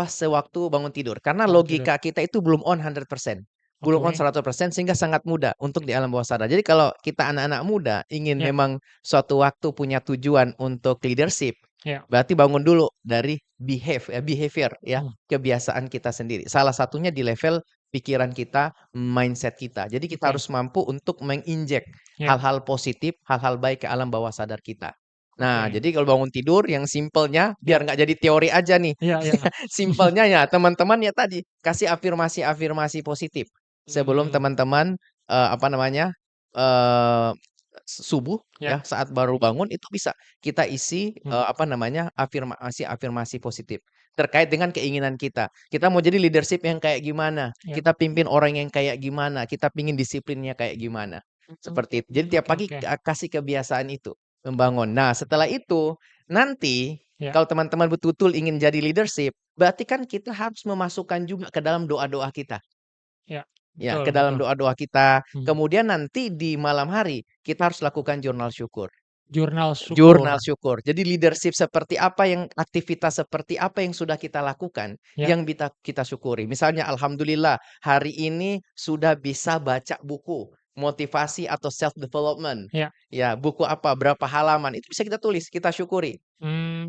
sewaktu bangun tidur. Karena
Bangun tidur.
logika kita itu belum on 100%. Belum on
Oke,
100% sehingga sangat mudah untuk di alam bawah sadar. Jadi kalau kita anak-anak muda ingin
ya
memang suatu waktu punya tujuan untuk leadership,
ya,
berarti bangun dulu dari behavior ya,
mhm,
kebiasaan kita sendiri. Salah satunya di level pikiran kita, mindset kita. Jadi kita
oke,
harus mampu untuk menginjek
ya,
hal-hal positif, hal-hal baik ke alam bawah sadar kita. Nah,
oke,
jadi kalau bangun tidur yang simpelnya,
ya,
biar nggak jadi teori aja nih.
iya iya,
Simpelnya ya teman-teman ya tadi, kasih afirmasi-afirmasi positif. Sebelum
mmm,
teman-teman, apa namanya, eee, subuh
ya,
ya, saat baru bangun itu bisa kita isi,
mhm,
apa namanya, afirmasi-afirmasi positif. Terkait dengan keinginan kita. Kita mau jadi leadership yang kayak gimana,
ya,
kita pimpin orang yang kayak gimana, kita pingin disiplinnya kayak gimana, seperti itu. Jadi tiap
oke
pagi
oke,
kasih kebiasaan itu. Membangun. Nah, setelah itu, nanti
ya,
kalau teman-teman betul-betul ingin jadi leadership, berarti kan kita harus memasukkan juga ke dalam doa-doa kita.
ya,
Ya,
betul
ke dalam
betul,
doa-doa kita.
mhm,
Kemudian nanti di malam hari, kita harus lakukan jurnal syukur.
Jurnal syukur.
Jurnal syukur. Jadi leadership seperti apa yang aktivitas seperti apa yang sudah kita lakukan,
Ya,
yang kita syukuri. Misalnya alhamdulillah hari ini sudah bisa baca buku motivasi atau self development.
ya.
Ya, buku apa, berapa halaman, itu bisa kita tulis, kita syukuri.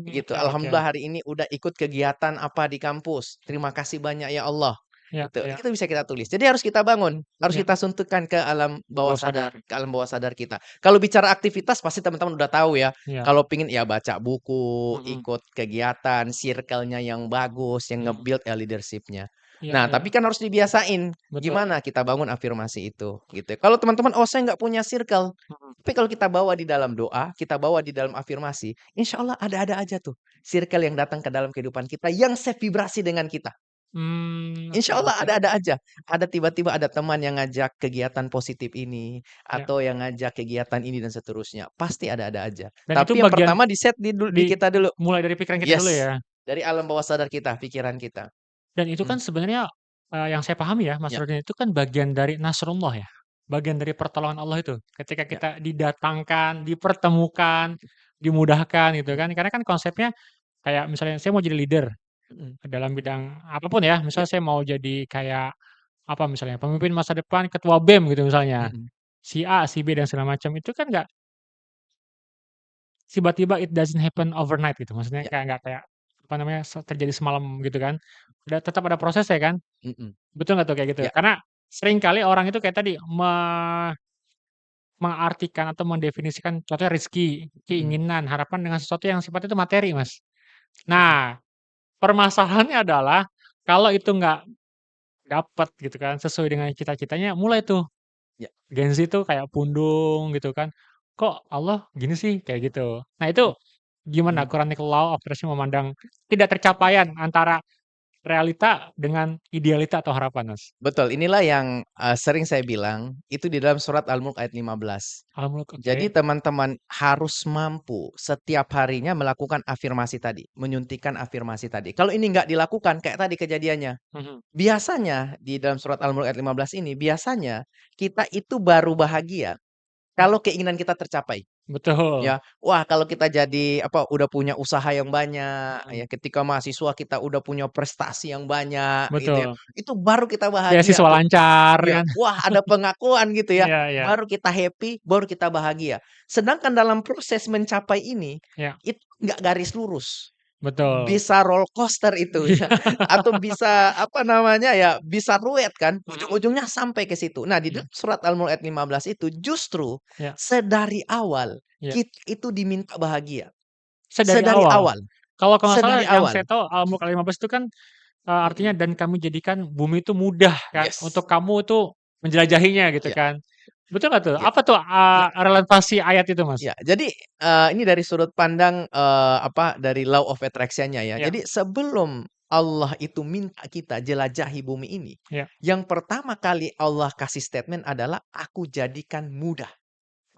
Gitu.
Oke oke.
Alhamdulillah hari ini udah ikut kegiatan apa di kampus. Terima kasih banyak ya Allah.
Ya
Gitu.
ya
Itu bisa kita tulis. Jadi harus kita bangun, harus
ya.
kita suntikkan ke alam bawah
Bawah
sadar,
sadar.
ke alam bawah sadar kita. Kalau bicara aktivitas pasti teman-teman udah tahu ya.
Iya.
Kalau pingin ya baca buku,
Mhm
ikut kegiatan, circle-nya yang bagus, yang
mhm.
nge-build ya leadership-nya.
Iya
Nah,
iya.
tapi kan harus dibiasain.
Betul.
Gimana kita bangun afirmasi itu, gitu. Kalau teman-teman, "Oh, saya nggak punya circle."
Mhm.
Tapi kalau kita bawa di dalam doa, kita bawa di dalam afirmasi, insya Allah ada-ada aja tuh circle yang datang ke dalam kehidupan kita yang sevibrasi dengan kita.
Oke
Insya Allah
oke.
ada-ada aja. Ada tiba-tiba ada teman yang ngajak kegiatan positif ini,
Ya.
atau yang ngajak kegiatan ini dan seterusnya. Pasti ada-ada aja.
Dan itu
Tapi yang
bagian
pertama di-set di
di
kita dulu.
mulai dari pikiran kita dulu
Yes,
ya.
dari alam bawah sadar kita, pikiran kita.
Dan itu kan
Mhm,
sebenarnya, yang saya pahami ya, Mas
ya
Rudin, itu kan bagian dari nasrullah ya, bagian dari pertolongan Allah itu. Ketika
ya,
kita didatangkan, dipertemukan, dimudahkan gitu kan. Karena kan konsepnya kayak misalnya saya mau jadi leader
mhm,
dalam bidang apapun ya,
ya,
misalnya saya mau jadi kayak apa misalnya, pemimpin masa depan, ketua BEM gitu misalnya,
mhm,
si A, si B, dan segala macam, itu kan nggak tiba-tiba it doesn't happen overnight gitu, maksudnya
ya,
kayak nggak kayak, apa namanya, terjadi semalam gitu kan. Tetap ada prosesnya kan.
mhm,
Betul nggak tuh kayak gitu?
ya,
Karena seringkali orang itu kayak tadi, mengartikan atau mendefinisikan contohnya rezeki,
mhm,
keinginan, harapan dengan sesuatu yang sifatnya itu materi, Mas.
mhm,
Nah, permasalahannya adalah kalau itu nggak dapet gitu kan, sesuai dengan cita-citanya, mulai tuh
ya,
gengsi tuh kayak pundung gitu kan, "Kok Allah gini sih?" Kayak gitu. Nah
mhm,
itu gimana
mhm.
Quranic Law of Attraction memandang tidak tercapaian antara realita dengan idealita atau harapan, Mas?
Betul, inilah yang, sering saya bilang, itu di dalam surat Al-Mulk ayat 15.
Al-Mulk, oke.
Jadi teman-teman harus mampu setiap harinya melakukan afirmasi tadi, menyuntikkan afirmasi tadi. Kalau ini nggak dilakukan, kayak tadi kejadiannya,
Mhm.
biasanya di dalam surat Al-Mulk ayat 15 ini, biasanya kita itu baru bahagia
Mhm.
kalau keinginan kita tercapai.
Betul.
Ya, wah kalau kita jadi apa, udah punya usaha yang banyak, ya
Mhm.
ketika mahasiswa kita udah punya prestasi yang banyak gitu ya,
Betul.
itu baru kita bahagia
Beasiswa
tuh.
lancar
Ya,
kan.
wah ada pengakuan gitu ya,
Iya iya.
baru kita happy, baru kita bahagia. Sedangkan dalam proses mencapai ini,
Iya,
itu nggak garis lurus.
betul.
Bisa roller coaster itu ya, atau bisa apa namanya ya, bisa ruwet kan,
Mhm.
ujung-ujungnya sampai ke situ. Nah di dalam
Iya
surat Al-Mulk ayat 15 itu justru
iya
sedari awal
iya.
kita itu diminta bahagia,
Sedari
sedari
awal.
awal
Kalau nggak salah
sedari
yang
awal.
saya tahu Al-Mulk ayat 15 itu kan, artinya
Mhm,
dan kami jadikan bumi itu mudah kan
yes,
untuk kamu itu menjelajahinya gitu
iya
kan. Betul nggak tuh?
iya
Apa tuh,
iya
relevansi ayat itu, Mas?
iya. Jadi, ini dari sudut pandang, apa, dari law of attraction-nya ya.
Iya
Jadi sebelum Allah itu minta kita jelajahi bumi ini,
iya.
yang pertama kali Allah kasih statement adalah, "Aku jadikan mudah."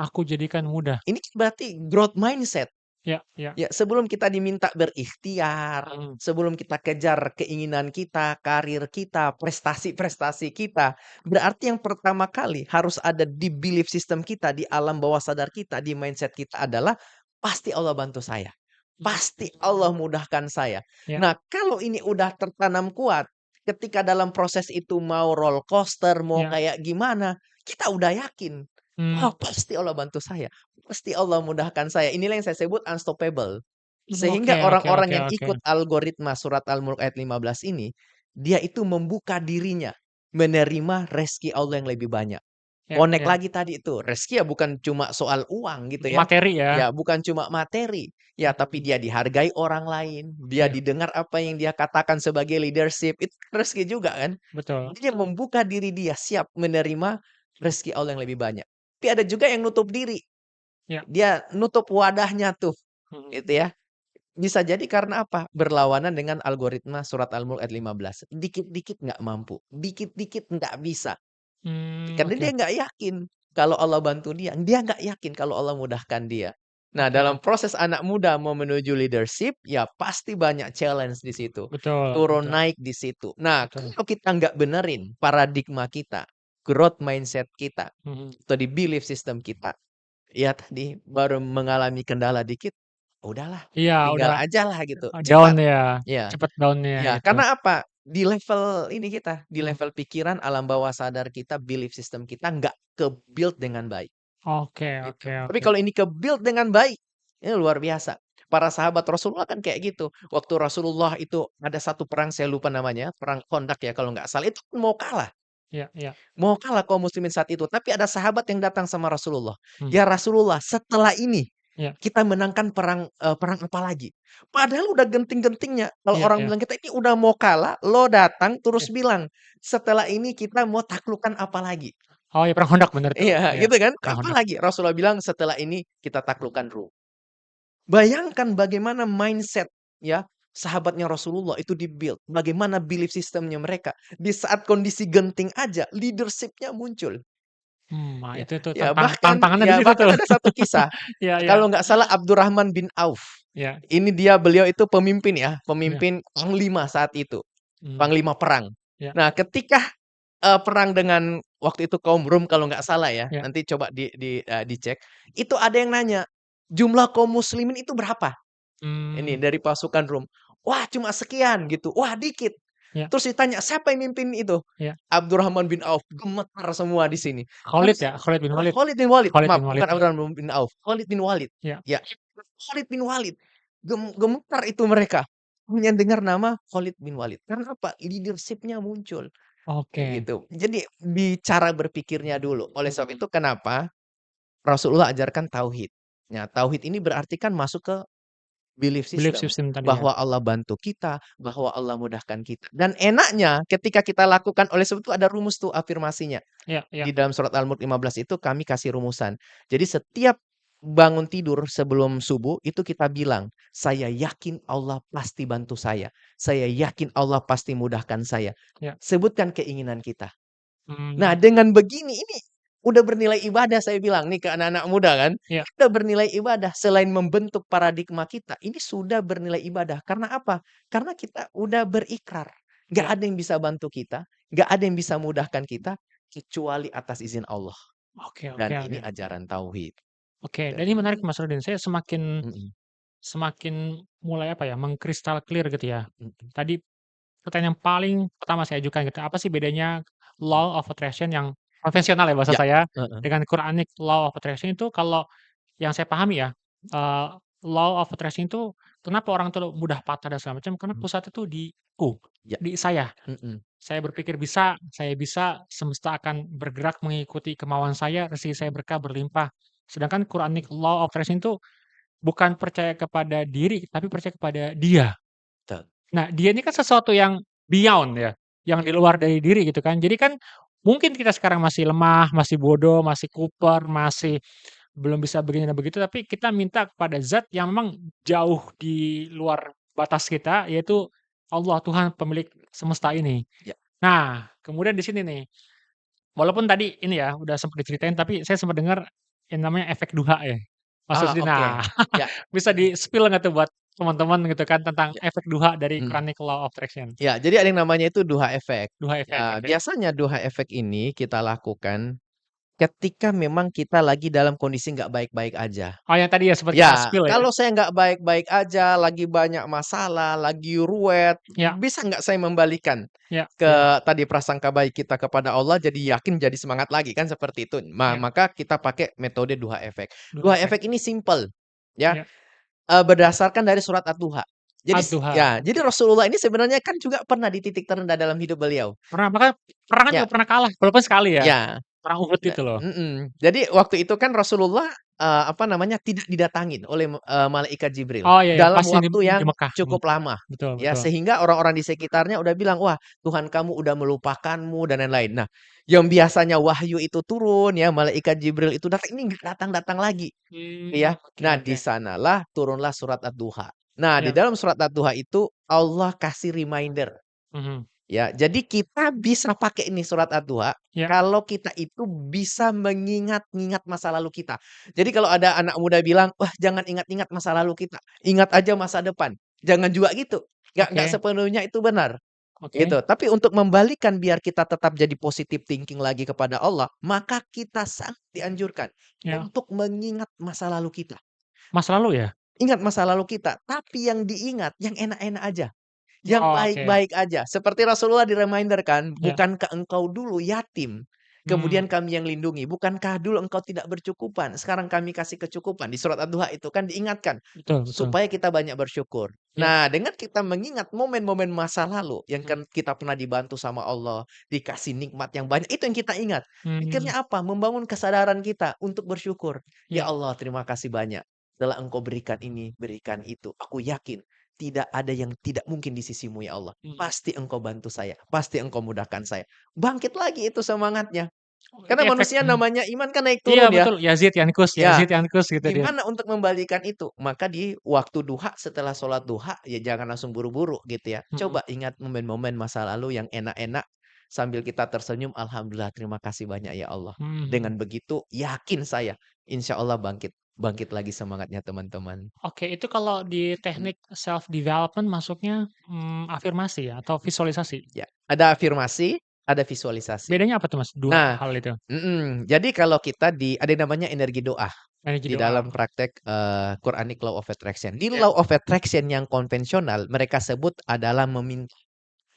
Aku jadikan mudah.
Ini kan berarti growth mindset.
Iya iya.
Ya, sebelum kita diminta berikhtiar,
Mhm.
sebelum kita kejar keinginan kita, karir kita, prestasi-prestasi kita, berarti yang pertama kali harus ada di belief system kita, di alam bawah sadar kita, di mindset kita adalah, "Pasti Allah bantu saya. Pasti Allah
Mmm.
mudahkan saya."
Iya.
Nah, kalau ini udah tertanam kuat, ketika dalam proses itu mau roller coaster, mau
Iya.
kayak gimana, kita udah yakin,
Mmm.
"Oh, pasti Allah bantu saya. Pasti Allah mudahkan saya." Inilah yang saya sebut unstoppable.
Oke
Sehingga
oke oke
orang-orang yang
oke.
ikut algoritma surat Al-Mulk ayat 15 ini, dia itu membuka dirinya, menerima rezeki Allah yang lebih banyak.
Iya
Connect
iya.
lagi tadi itu, rezeki ya bukan cuma soal uang gitu ya.
Materi ya?
Ya bukan cuma materi, ya tapi
Mhm.
dia dihargai orang lain, dia
Iya,
didengar apa yang dia katakan sebagai leadership, itu rezeki juga kan.
betul.
Dia membuka diri dia siap menerima rezeki Allah yang lebih banyak. Tapi ada juga yang nutup diri.
Iya.
Dia nutup wadahnya tuh,
Mhm.
gitu ya. Bisa jadi karena apa? Berlawanan dengan algoritma surat Al-Mulk ayat 15. Dikit-dikit nggak mampu, dikit-dikit nggak bisa. Karena
Oke
dia nggak yakin kalau Allah bantu dia nggak yakin kalau Allah mudahkan dia. Nah,
oke
dalam
oke.
proses anak muda mau menuju leadership, ya pasti banyak challenge di situ.
Betul
Turun
betul
naik di situ. Nah,
betul.
kalau kita nggak benerin paradigma kita, growth mindset kita,
Mhm.
atau di belief system kita, Ya tadi, baru mengalami kendala dikit, udahlah
Iya, udah,
tinggal ajalah gitu,
down
cepat.
ya,
Ya.
cepet down-nya
Ya,
gitu.
karena apa? Di level ini kita, di
Mmm,
level pikiran, alam bawah sadar kita, belief system kita nggak ke-build dengan baik,
oke
gitu.
oke
Tapi
oke.
kalau ini ke-build dengan baik, ini luar biasa. Para sahabat Rasulullah kan kayak gitu. Waktu Rasulullah itu ada satu perang, saya lupa namanya, perang Khandaq ya kalau nggak salah, itu mau kalah.
Iya iya,
Mau kalah kaum muslimin saat itu, tapi ada sahabat yang datang sama Rasulullah.
mmm,
"Ya Rasulullah, setelah ini
iya
kita menangkan perang, perang apa lagi?" Padahal udah genting-gentingnya, kalau
iya
orang
iya
bilang, "Kita ini udah mau kalah," lo datang
iya.
terus bilang, "Setelah ini kita mau taklukkan apa lagi?"
Oh iya, perang Hondak bener tuh,
Iya,
iya,
gitu kan,
perang
"Apa
Hondak.
lagi?" Rasulullah bilang, "Setelah ini kita taklukkan Rum." Bayangkan bagaimana mindset ya, sahabatnya Rasulullah itu di-build, bagaimana belief system-nya mereka. Di saat kondisi genting aja leadership-nya muncul.
Nah
Ya
itu tuh
ya bahkan
tantangannya di
ya
situ
bahkan
tuh.
ada satu kisah,
Iya iya,
kalau nggak salah Abdurrahman bin Auf.
iya
Ini beliau itu pemimpin ya,
iya,
pemimpin panglima saat itu,
mmm,
panglima perang.
iya
Nah ketika, perang dengan waktu itu kaum Rum kalau nggak salah ya,
iya,
nanti coba dicek, itu ada yang nanya, "Jumlah kaum muslimin itu berapa?" Ini
mmm,
dari pasukan Rum. "Wah cuma sekian," gitu, "Wah dikit."
iya
Terus ditanya, "Siapa yang mimpin itu?"
iya.
Abdurrahman bin Auf, gemetar semua di sini.
Khalid ya? Khalid bin Walid?
Khalid bin Walid,
Khalid
maaf
bin Walid
bukan
ya?
Abdurrahman bin Auf, Khalid bin Walid.
Iya,
Ya, Khalid bin Walid. Gemetar itu mereka, hanya dengar nama Khalid bin Walid. Karena apa? Leadership-nya muncul, kayak
oke,
gitu. Jadi di cara berpikirnya dulu. Oleh sebab
mhm,
itu kenapa Rasulullah ajarkan tauhid. Nah, tauhid ini berarti kan masuk ke belief
belief
system,
system tadi ya?
bahwa Allah bantu kita, bahwa Allah mudahkan kita. Dan enaknya ketika kita lakukan oleh sebab itu ada rumus tuh afirmasinya.
Iya iya,
Di dalam surat Al-Mulk 15 itu kami kasih rumusan. Jadi setiap bangun tidur sebelum subuh itu kita bilang, "Saya yakin Allah pasti bantu saya. Saya yakin Allah pasti mudahkan saya."
iya,
Sebutkan keinginan kita. Nah,
mmm,
dengan begini ini udah bernilai ibadah saya bilang nih ke anak-anak muda kan.
iya
Udah bernilai ibadah selain membentuk paradigma kita, ini sudah bernilai ibadah. Karena apa? Karena kita udah berikrar. Nggak
iya,
ada yang bisa bantu kita, nggak ada yang bisa mudahkan kita kecuali atas izin Allah.
oke
Dan
oke
ini
oke.
ajaran tauhid.
Oke,
Gitu.
dan ini menarik Mas Rudin, saya semakin
Mhm,
semakin mulai apa ya, mengkristal clear gitu ya.
mhm,
Tadi pertanyaan yang paling pertama saya ajukan gitu, apa sih bedanya
mhm.
law of attraction yang konvensional ya bahasa
Ya,
saya,
heeh,
dengan Quranic law of attraction itu kalau yang saya pahami ya, eee, law of attraction itu kenapa orang tuh mudah patah dan segala macam, karena
mhm,
pusatnya tuh di
ya,
di saya.
mhm,
Saya berpikir bisa, saya bisa, semesta akan bergerak mengikuti kemauan saya, rezeki saya berkah berlimpah. Sedangkan Quranic law of attraction itu bukan percaya kepada diri, tapi percaya kepada Dia.
betul.
Nah, Dia ini kan sesuatu yang beyond ya, yang di luar dari diri gitu kan. Jadi kan mungkin kita sekarang masih lemah, masih bodoh, masih kuper, masih belum bisa begini dan begitu, tapi kita minta kepada zat yang memang jauh di luar batas kita, yaitu Allah, Tuhan pemilik semesta ini.
Ya.
Nah, kemudian di sini nih, walaupun tadi ini ya, udah sempet diceritain, tapi saya sempat dengar yang namanya efek duha ya, Mas
Ah,
Rusdi. Nah,
oke. Ya,
bisa di-spill nggak tuh buat teman-teman gitu kan, tentang
ya,
efek duha dari
mhm.
Quranic Law of Attraction?
Ya, jadi ada yang namanya itu duha efek.
Duha efek,
Ya,
oke.
biasanya duha efek ini kita lakukan ketika memang kita lagi dalam kondisi nggak baik-baik aja.
Oh, yang tadi ya sempat kita
Ya,
spill ya?
kalau saya nggak baik-baik aja, lagi banyak masalah, lagi ruwet,
Ya
bisa nggak saya membalikan
ya ya
ke tadi prasangka baik kita kepada Allah, jadi yakin, jadi semangat lagi, kan seperti itu.
ya,
Maka kita pakai metode duha efek.
duha
Duha
efek,
efek ini simple, ya,
ya.
berdasarkan dari surat Ad-Duha. Jadi
Ad-duha,
jadi
oke.
Rasulullah ini sebenarnya kan juga pernah di titik terendah dalam hidup beliau.
Pernah bahkan perang kan
Ya,
juga pernah kalah, walaupun sekali ya,
ya.
perang Uhud itu loh.
Jadi waktu itu kan Rasulullah, apa namanya, tidak didatangin oleh malaikat Jibril
Oh iya ya,
dalam
pas ini
waktu
di
yang
Mekah di
cukup
Mekah.
lama,
Betul
ya
betul.
sehingga orang-orang di sekitarnya udah bilang, "Wah, Tuhan kamu udah melupakanmu," dan lain-lain. Nah, yang biasanya wahyu itu turun ya, malaikat Jibril itu datang, ini nggak datang-datang lagi, ya.
Oke
Nah, di
oke.
sanalah turunlah surat Ad-Duha. Nah, di
Iya,
dalam surat Ad-Duha itu Allah kasih reminder.
mhm,
Ya, jadi kita bisa pakai ini surat Ad-Duha,
iya,
kalau kita itu bisa mengingat-ingat masa lalu kita. Jadi kalau ada anak muda bilang, "Wah, jangan ingat-ingat masa lalu kita, ingat aja masa depan." Jangan juga gitu, nggak
oke
sepenuhnya itu benar.
Oke.
gitu. Tapi untuk membalikan biar kita tetap jadi positive thinking lagi kepada Allah, maka kita sangat dianjurkan
Ya.
untuk mengingat masa lalu kita.
Masa lalu ya?
Ingat masa lalu kita, tapi yang diingat yang enak-enak aja. Yang
Oh, oke.
baik-baik aja. Seperti Rasulullah di-reminder kan,
Ya.
"Bukankah engkau dulu yatim,
Mmm,
kemudian kami yang lindungi? Bukankah dulu engkau tidak bercukupan, sekarang kami kasih kecukupan?" Di surat Ad-Duha itu kan diingatkan,
betul betul.
supaya kita banyak bersyukur.
Ya.
Nah, dengan kita mengingat momen-momen masa lalu yang
Mmm,
kan kita pernah dibantu sama Allah, dikasih nikmat yang banyak, itu yang kita ingat.
mmm,
Akhirnya apa? Membangun kesadaran kita untuk bersyukur. "Ya
ya.
Allah, terima kasih banyak telah Engkau berikan ini, berikan itu. Aku yakin tidak ada yang tidak mungkin di sisimu ya Allah.
Mmm.
Pasti Engkau bantu saya, pasti Engkau mudahkan saya." Bangkit lagi itu semangatnya.
Oh, itu
Karena
efek
manusia namanya iman kan naik
iya
turun ya.
betul,
Ya,
Yazid Yankus gitu dia.
gimana untuk membalikan itu? Maka di waktu duha, setelah sholat duha, ya jangan langsung buru-buru gitu ya.
Mhm,
Coba ingat momen-momen masa lalu yang enak-enak, sambil kita tersenyum, "Alhamdulillah, terima kasih banyak ya Allah."
mhm mhm.
Dengan begitu, yakin saya, insya Allah bangkit bangkit lagi semangatnya teman-teman.
Oke, itu kalau di teknik self development masuknya, afirmasi ya atau visualisasi?
Ya, ada afirmasi, ada visualisasi.
Bedanya apa tuh Mas, 2
Nah,
hal itu?
jadi kalau kita ada yang namanya energi doa
Energi
di
doa,
dalam praktek, Quranic Law of Attraction. Di
ya
Law of Attraction yang konvensional mereka sebut adalah meminta.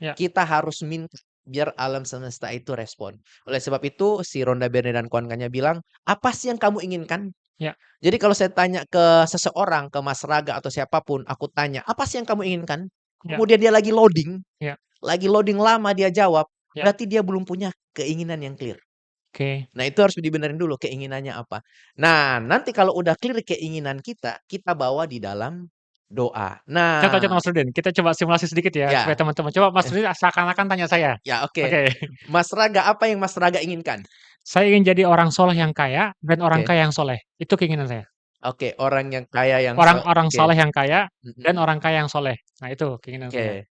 ya
Kita harus minta biar alam semesta itu respon. Oleh sebab itu si Rhonda Byrne dan kawan-kawannya bilang, "Apa sih yang kamu inginkan?"
ya
Jadi kalau saya tanya ke seseorang, ke Mas Raga atau siapapun, aku tanya, "Apa sih yang kamu inginkan?"
ya
Kemudian dia
ya
lagi loading lama dia jawab,
ya,
berarti dia belum punya keinginan yang clear.
oke.
Nah, itu harus dibenerin dulu keinginannya apa. Nah, nanti kalau udah clear keinginan kita bawa di dalam doa.
Contoh contoh
Nah,
Mas Rudin, kita coba simulasi sedikit ya supaya
ya,
teman-teman coba Mas
eh,
Rudin seakan-akan tanya saya.
ya oke.
Oke.
Mas Raga, apa yang Mas Raga inginkan?
Saya ingin jadi orang soleh yang kaya dan orang
Oke,
kaya yang soleh, itu keinginan saya.
oke, orang yang kaya yang
Orang-orang
oke,
saleh yang kaya dan
mhm,
orang kaya yang soleh. Nah itu keinginan saya.
oke.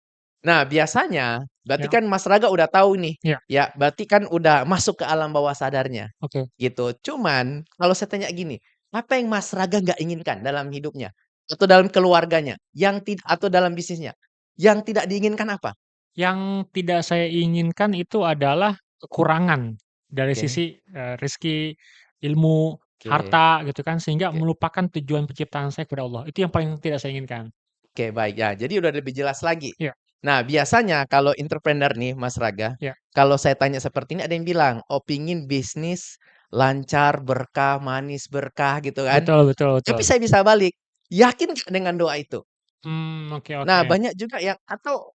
Nah, biasanya berarti
Ya
kan Mas Raga udah tahu nih,
ya,
ya berarti kan udah masuk ke alam bawah sadarnya,
oke.
gitu. Cuman kalau saya tanya gini, apa yang Mas Raga nggak inginkan dalam hidupnya? Atau dalam keluarganya? Atau dalam bisnisnya? Yang tidak diinginkan apa?
Yang tidak saya inginkan itu adalah kekurangan dari
Oke
sisi, rezeki, ilmu,
oke
harta gitu kan, sehingga
oke
melupakan tujuan penciptaan saya kepada Allah. Itu yang paling tidak saya inginkan.
oke, baik ya, jadi udah lebih jelas lagi.
Iya
Nah, biasanya kalau entrepreneur nih Mas Raga,
iya.
kalau saya tanya seperti ini ada yang bilang, "Oh, pingin bisnis lancar, berkah, manis, berkah," gitu kan.
Betul betul
Tapi
betul.
saya bisa balik, yakin nggak dengan doa itu?
Oke
Nah,
oke.
banyak juga yang atau,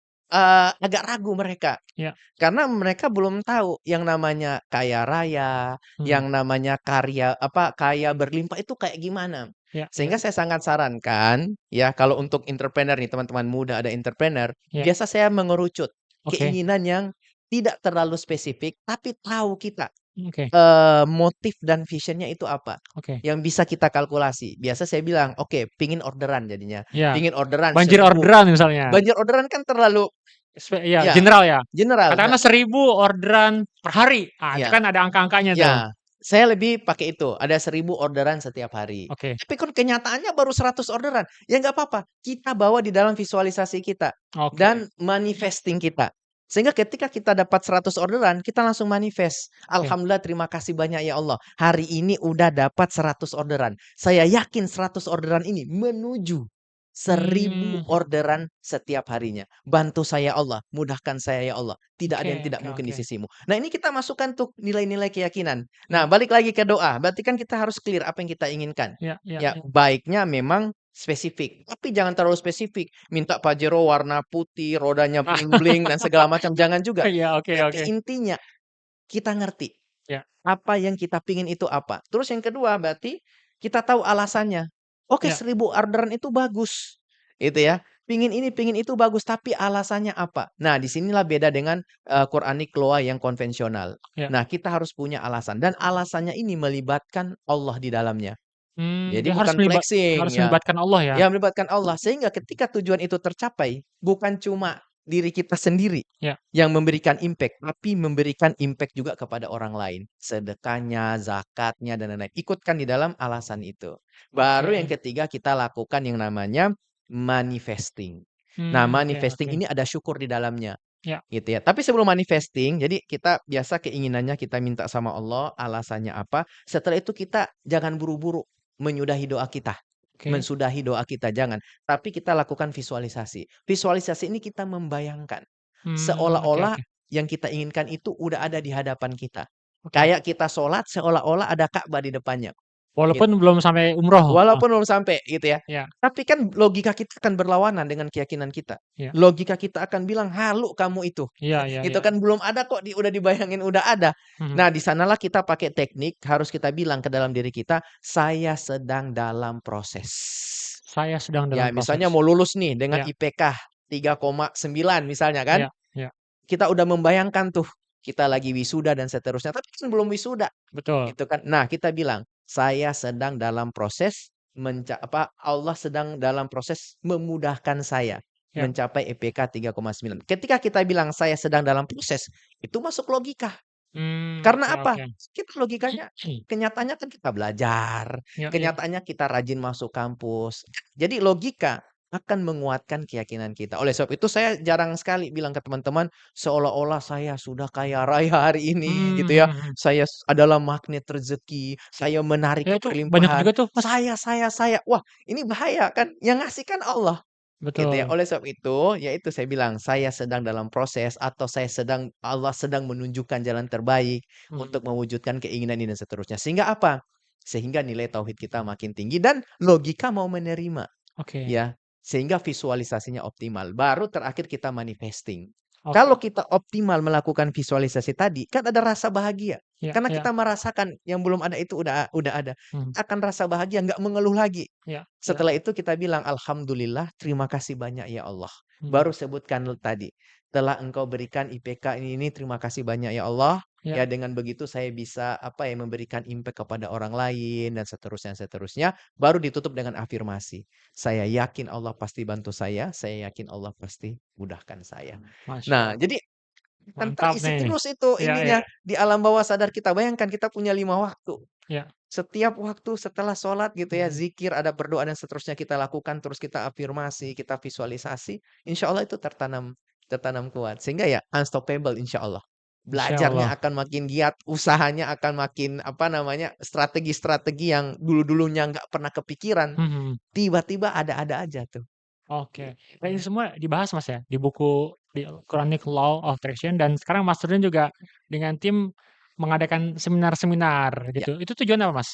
agak ragu mereka,
Iya,
karena mereka belum tahu yang namanya kaya raya,
mhm,
yang namanya kaya berlimpah itu kayak gimana.
iya iya
Sehingga saya sangat sarankan, ya kalau untuk entrepreneur nih, teman-teman muda ada entrepreneur,
iya.
biasa saya mengerucut
Oke
keinginan yang tidak terlalu spesifik, tapi tahu kita
oke
motif dan vision-nya itu apa,
oke.
yang bisa kita kalkulasi. Biasa saya bilang, "Oke, pingin orderan jadinya,
Iya,
pingin orderan
banjir
1.000."
orderan misalnya.
Banjir orderan kan terlalu
Iya,
ya,
general ya?
general. Nah,
Katakanlah 1.000 orderan per hari. Ah, itu
iya
kan ada angka-angkanya tuh.
iya, saya lebih pakai itu, ada 1.000 orderan setiap hari.
Oke
Tapi kan kenyataannya baru 100 orderan, ya nggak apa-apa, kita bawa di dalam visualisasi kita
oke
dan manifesting kita. Sehingga ketika kita dapat 100 orderan, kita langsung manifest,
oke.
"Alhamdulillah terima kasih banyak ya Allah, hari ini udah dapat 100 orderan. Saya yakin 100 orderan ini menuju 1.000
Mmm,
orderan setiap harinya. Bantu saya Allah, mudahkan saya ya Allah, tidak ada
oke
yang tidak
oke
mungkin di
oke.
sisimu." Nah, ini kita masukkan tuh nilai-nilai keyakinan. Nah,
Iya
balik lagi ke doa, berarti kan kita harus clear apa yang kita inginkan.
iya iya
Ya,
iya.
baiknya memang spesifik, tapi jangan terlalu spesifik. Minta Pajero warna putih, rodanya
Ah,
bling-bling dan segala macam, jangan juga.
iya, oke
Tapi
oke.
intinya kita ngerti
Iya
apa yang kita pingin itu apa. Terus yang kedua berarti kita tahu alasannya. Oke,
iya,
1.000 orderan itu bagus, itu ya. Pingin ini, pingin itu bagus, tapi alasannya apa? Nah, disinilah beda dengan, Quranic law yang konvensional.
iya.
Nah, kita harus punya alasan dan alasannya ini melibatkan Allah di dalamnya. Jadi
Dia
bukan
harus
flexing ya.
melibatkan Allah ya?
Ya melibatkan Allah, sehingga ketika tujuan itu tercapai, bukan cuma diri kita sendiri
Iya
yang memberikan impact, tapi memberikan impact juga kepada orang lain. Sedekahnya, zakatnya, dan lain-lain. Ikutkan di dalam alasan itu. Baru yang
oke.
ketiga kita lakukan yang namanya manifesting. Nah,
Oke
manifesting
oke.
ini ada syukur di dalamnya.
Ya.
gitu ya. Tapi sebelum manifesting, jadi kita biasa keinginannya kita minta sama Allah, alasannya apa, setelah itu kita jangan buru-buru menyudahi doa kita.
Oke.
Mensudahi doa kita, jangan. Tapi kita lakukan visualisasi. Visualisasi ini kita membayangkan.
Oke
Seolah-olah
oke.
yang kita inginkan itu udah ada di hadapan kita.
Oke.
Kayak kita sholat seolah-olah ada Ka'bah di depannya.
Walaupun belum sampai umroh? Oh,
Walaupun belum sampai gitu ya.
iya
Tapi kan logika kita akan berlawanan dengan keyakinan kita.
iya.
Logika kita akan bilang, "Halu kamu itu."
Iya iya
Itu
iya.
kan belum ada kok udah dibayangin udah ada.
Mhm.
Nah, di sanalah kita pakai teknik harus kita bilang ke dalam diri kita, "Saya sedang dalam proses."
Saya sedang dalam
Ya,
proses.
misalnya mau lulus nih dengan
Iya
IPK 3,9 misalnya kan.
iya iya.
Kita udah membayangkan tuh, kita lagi wisuda dan seterusnya, tapi kan belum wisuda.
Betul.
Gitu kan. Nah, kita bilang, "Saya sedang dalam proses Allah sedang dalam proses memudahkan saya
Ya.
mencapai IPK 3,9." Ketika kita bilang saya sedang dalam proses, itu masuk logika.
Oke
Karena apa?
oke.
Kita logikanya kenyataannya kan kita belajar,
Iya iya.
kenyataannya kita rajin masuk kampus. Jadi logika akan menguatkan keyakinan kita. Oleh sebab itu saya jarang sekali bilang ke teman-teman, seolah-olah saya sudah kaya raya hari ini gitu ya.
Mhm.
Saya adalah magnet rezeki, saya menarik
Ya itu banyak
keberlimpahan.
juga tuh, Mas.
Saya. Wah, ini bahaya kan? Yang ngasih kan Allah. Gitu ya.
Betul.
Oleh sebab itu, ya itu saya bilang, saya sedang dalam proses atau Allah sedang menunjukkan jalan terbaik
Mhm.
untuk mewujudkan keinginan ini dan seterusnya. Sehingga apa? Sehingga nilai tauhid kita makin tinggi dan logika mau menerima,
Oke
ya. Sehingga visualisasinya optimal. Baru terakhir kita manifesting. Kalau
oke.
kita optimal melakukan visualisasi tadi, kan ada rasa bahagia.
Iya
Karena
iya.
kita merasakan yang belum ada itu udah ada.
Mhm.
Akan rasa bahagia, nggak mengeluh lagi.
Iya iya.
Setelah itu kita bilang, "Alhamdulillah, terima kasih banyak ya Allah."
Mhm.
Baru sebutkan tadi, "Telah Engkau berikan IPK ini, terima kasih banyak ya Allah.
Iya.
Ya dengan begitu saya bisa, apa ya, memberikan impact kepada orang lain," dan seterusnya seterusnya. Baru ditutup dengan afirmasi, "Saya yakin Allah pasti bantu saya yakin Allah pasti mudahkan saya."
Masya
Nah,
Allah.
jadi kan
Mantap
terisi
nih.
terus itu
Iya iya
ininya, di alam bawah sadar kita. Bayangkan kita punya 5 waktu.
iya.
Setiap waktu setelah sholat gitu ya,
Mhm.
zikir, ada berdoa dan seterusnya kita lakukan, terus kita afirmasi, kita visualisasi, insya Allah itu tertanam tertanam kuat. Sehingga ya unstoppable insya Allah.
Masya
Belajarnya
Allah.
akan makin giat, usahanya akan makin, apa namanya, strategi-strategi yang dulu-dulunya nggak pernah kepikiran,
Mhm.
tiba-tiba ada-ada aja tuh.
Oke. Nah ini semua dibahas Mas ya, di buku di Quranic Law of Attraction dan sekarang Mas Nurdin juga dengan tim mengadakan seminar-seminar
Ya
gitu. Itu tujuannya apa Mas?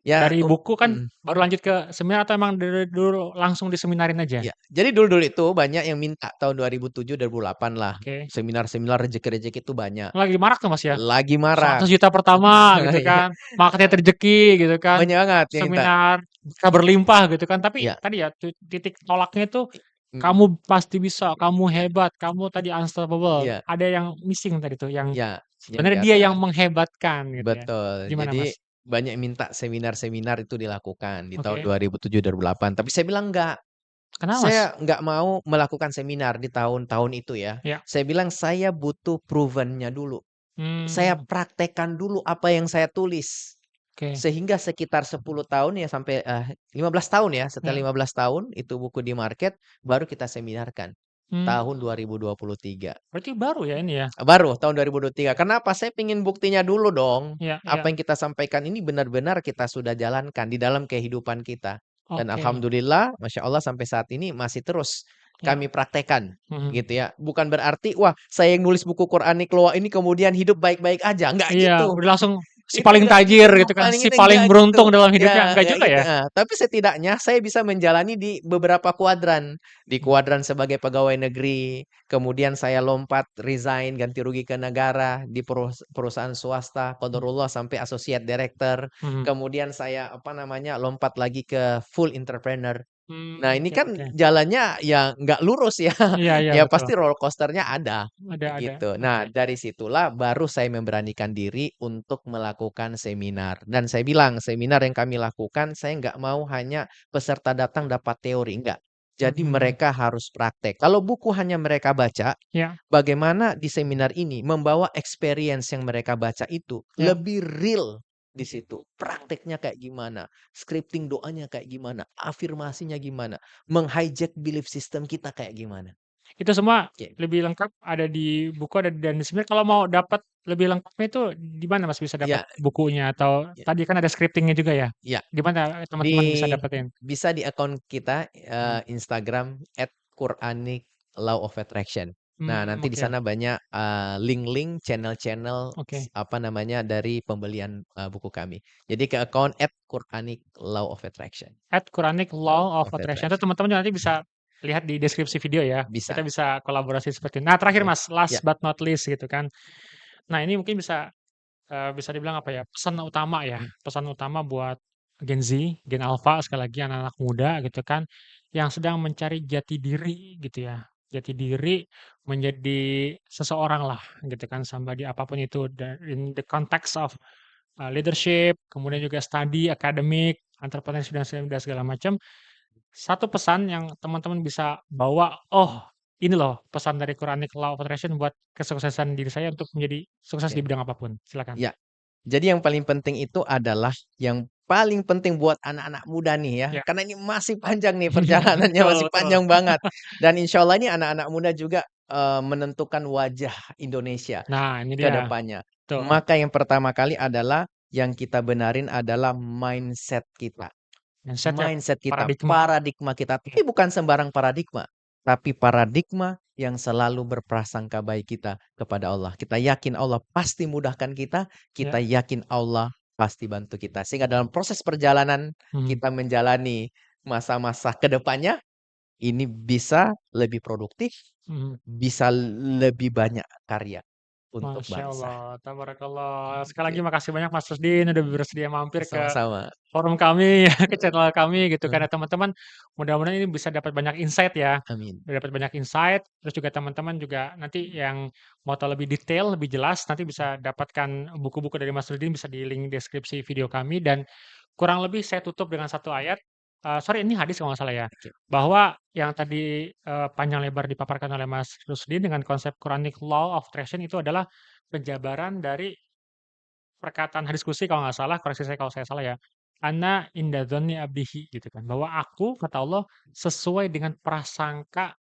ya,
Dari buku kan
mhm.
baru lanjut ke seminar atau emang dari dulu langsung diseminarin aja?
Iya, jadi dulu-dulu itu banyak yang minta tahun 2007, 2008 lah,
Oke.
seminar-seminar rezeki-rezeki itu banyak,
Lagi marak tuh Mas ya,
lagi marak.
100 juta pertama gitu
Iya,
kan, magnet rezeki gitu kan,
banyak banget yang minta.
seminar bisa berlimpah gitu kan. Tapi
Iya,
tadi ya titik tolaknya itu
mhm,
kamu pasti bisa, kamu
iya
hebat, kamu tadi unstoppable.
iya
Ada yang missing tadi tuh, yang
iya, yang
sebenarnya
di
dia yang
atas,
menghebatkan gitu ya.
betul.
Gimana
Jadi
Mas?
banyak yang minta seminar-seminar itu dilakukan di tahun
Oke.
2007, 2008, tapi saya bilang enggak.
Kenapa Mas?
Saya nggak mau melakukan seminar di tahun-tahun itu ya.
Ya.
Saya bilang saya butuh proven-nya dulu. Saya
Mmm,
praktekkan dulu apa yang saya tulis.
oke.
Sehingga sekitar 10 tahun ya sampai, 15 tahun ya, setelah
Ya.
15 tahun itu buku di market, baru kita seminarkan,
Mmm,
tahun 2023.
berarti baru ya ini ya?
Baru tahun 2023. Kenapa? Saya pengen buktinya dulu dong.
Iya iya.
Apa yang kita sampaikan ini benar-benar kita sudah jalankan di dalam kehidupan kita. Dan
Oke.
alhamdulillah, masya Allah sampai saat ini masih terus
Ya.
kami praktekkan,
Mhm.
gitu ya. Bukan berarti, wah saya yang nulis buku Quranic Law ini kemudian hidup baik-baik aja, nggak
Iya,
gitu.
udah langsung si
Itu
paling
nggak
tajir
gitu,
gitu kan,
paling
si
ini
paling
enggak
beruntung
gitu.
dalam hidupnya,
Ya,
enggak
ya
juga
gitu,
ya?
tapi setidaknya saya bisa menjalani di beberapa kuadran. Di
Mhm
kuadran sebagai pegawai negeri, kemudian saya lompat resign ganti rugi ke negara di perusahaan swasta,
mhm
qadarullah sampai associate director.
mhm.
Kemudian saya, apa namanya, lompat lagi ke full entrepreneur. Nah, ini
Oke
kan
oke.
jalannya ya nggak lurus ya,
Iya iya,
ya
betul.
pasti roller coaster-nya ada.
Ada,
Gitu.
oke.
Nah, dari situlah baru saya memberanikan diri untuk melakukan seminar. Dan saya bilang, seminar yang kami lakukan, saya nggak mau hanya peserta datang dapat teori, enggak. Jadi
Mhm,
mereka harus praktek. Kalau buku hanya mereka baca,
iya
bagaimana di seminar ini membawa experience yang mereka baca itu
iya.
lebih real di situ. Prakteknya kayak gimana, scripting doanya kayak gimana, afirmasinya gimana, meng-hijack belief system kita kayak gimana.
Itu semua
Oke.
lebih lengkap ada di buku ada dan sebenarnya kalau mau dapat lebih lengkapnya itu di mana Mas bisa dapat
Iya,
bukunya atau
iya,
tadi kan ada scripting-nya juga ya?
iya.
Di mana
Di
teman-teman bisa dapetin?
bisa di akun kita,
Mhm,
Instagram @Quranic Law of Attraction. Nah, nanti di
oke
sana banyak, link-link channel-channel
oke.
apa namanya, dari pembelian, buku kami. Jadi ke akun @Quranic Law of Attraction.
@Quranic
Law
Law of
of
Attraction itu
Attraction.
teman-teman juga nanti bisa lihat di deskripsi video ya. Kita
Bisa,
bisa kolaborasi seperti ini. Nah, terakhir
oke.
Mas, last
Ya,
but not least gitu kan. Nah, ini mungkin bisa bisa dibilang apa ya, pesan utama ya, pesan utama buat Gen Z, Gen Alpha sekali lagi anak-anak muda gitu kan, yang sedang mencari jati diri gitu ya. Jati diri menjadi seseorang lah gitu kan, somebody apapun itu in the context of, leadership, kemudian juga study, akademik, entrepreneurship dan segala macam. Satu pesan yang teman-teman bisa bawa, "Oh, ini loh pesan dari Quranic Law of Attraction buat kesuksesan diri saya untuk menjadi sukses di
oke.
bidang apapun." Silakan.
Ya. Jadi yang paling penting itu adalah yang paling penting buat anak-anak muda nih ya,
Ya.
karena ini masih panjang nih perjalanannya,
Betul
masih
betul.
panjang banget. Dan insya Allah ini anak-anak muda juga, menentukan wajah Indonesia
Nah, ini
ke
dia,
depannya.
betul,
Maka yang pertama kali adalah yang kita benarin adalah mindset kita.
mindset ya,
Mindset kita,
paradigma.
paradigma kita,
Ya
tapi bukan sembarang paradigma, tapi paradigma yang selalu berprasangka baik kita kepada Allah. Kita yakin Allah pasti mudahkan kita, kita
ya,
yakin Allah pasti bantu kita. Sehingga dalam proses perjalanan
mhm
kita menjalani masa-masa ke depannya, ini bisa lebih produktif,
mhm.
bisa lebih banyak karya untuk
Masya
bangsa.
Allah, tabarakallah. Sekali lagi
Oke,
makasih banyak Mas Rusdin udah bersedia mampir ke
sama-sama.
forum kami, ke channel kami gitu kan
Heeh,
ya teman-teman. Mudah-mudahan ini bisa dapat banyak insight ya.
amin,
Dapat banyak insight, terus juga teman-teman juga nanti yang mau tahu lebih detail, lebih jelas, nanti bisa dapatkan buku-buku dari Mas Rusdin bisa di link deskripsi video kami dan kurang lebih saya tutup dengan satu ayat, sorry ini hadis kalau nggak salah ya,
oke,
bahwa yang tadi, panjang lebar dipaparkan oleh Mas Rusdin dengan konsep Quranic Law of Attraction itu adalah penjabaran dari perkataan hadis qudsi kalau nggak salah, koreksi saya kalau saya salah ya, "Ana inda dzanni abdihi," gitu kan, bahwa aku, kata Allah, sesuai dengan prasangka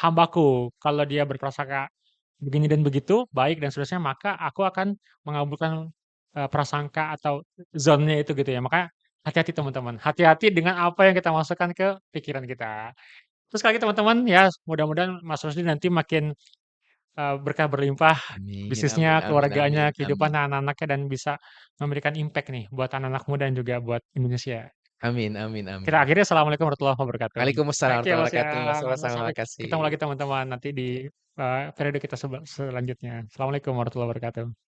hambaku. Kalau dia berprasangka begini dan begitu, baik dan seterusnya, maka aku akan mengabulkan, prasangka atau dzon-nya itu gitu ya. Maka hati-hati teman-teman, hati-hati dengan apa yang kita masukkan ke pikiran kita. Terus sekali lagi teman-teman ya, mudah-mudahan Mas Rusdi nanti makin, berkah berlimpah
amin,
bisnisnya,
amin, amin,
keluarganya,
amin,
kehidupan
amin.
anak-anaknya dan bisa memberikan impact nih buat anak-anak muda dan juga buat Indonesia.
Amin, amin,
Kita
amin.
akhiri assalamualaikum warahmatullahi wabarakatuh.
Waalaikumsalam
Thank you ya
warahmatullahi
Mas ya,
wabarakatuh. Sama-sama,
sampai ketemu lagi
makasih.
teman-teman nanti di, periode kita selanjutnya. Assalamualaikum warahmatullahi wabarakatuh.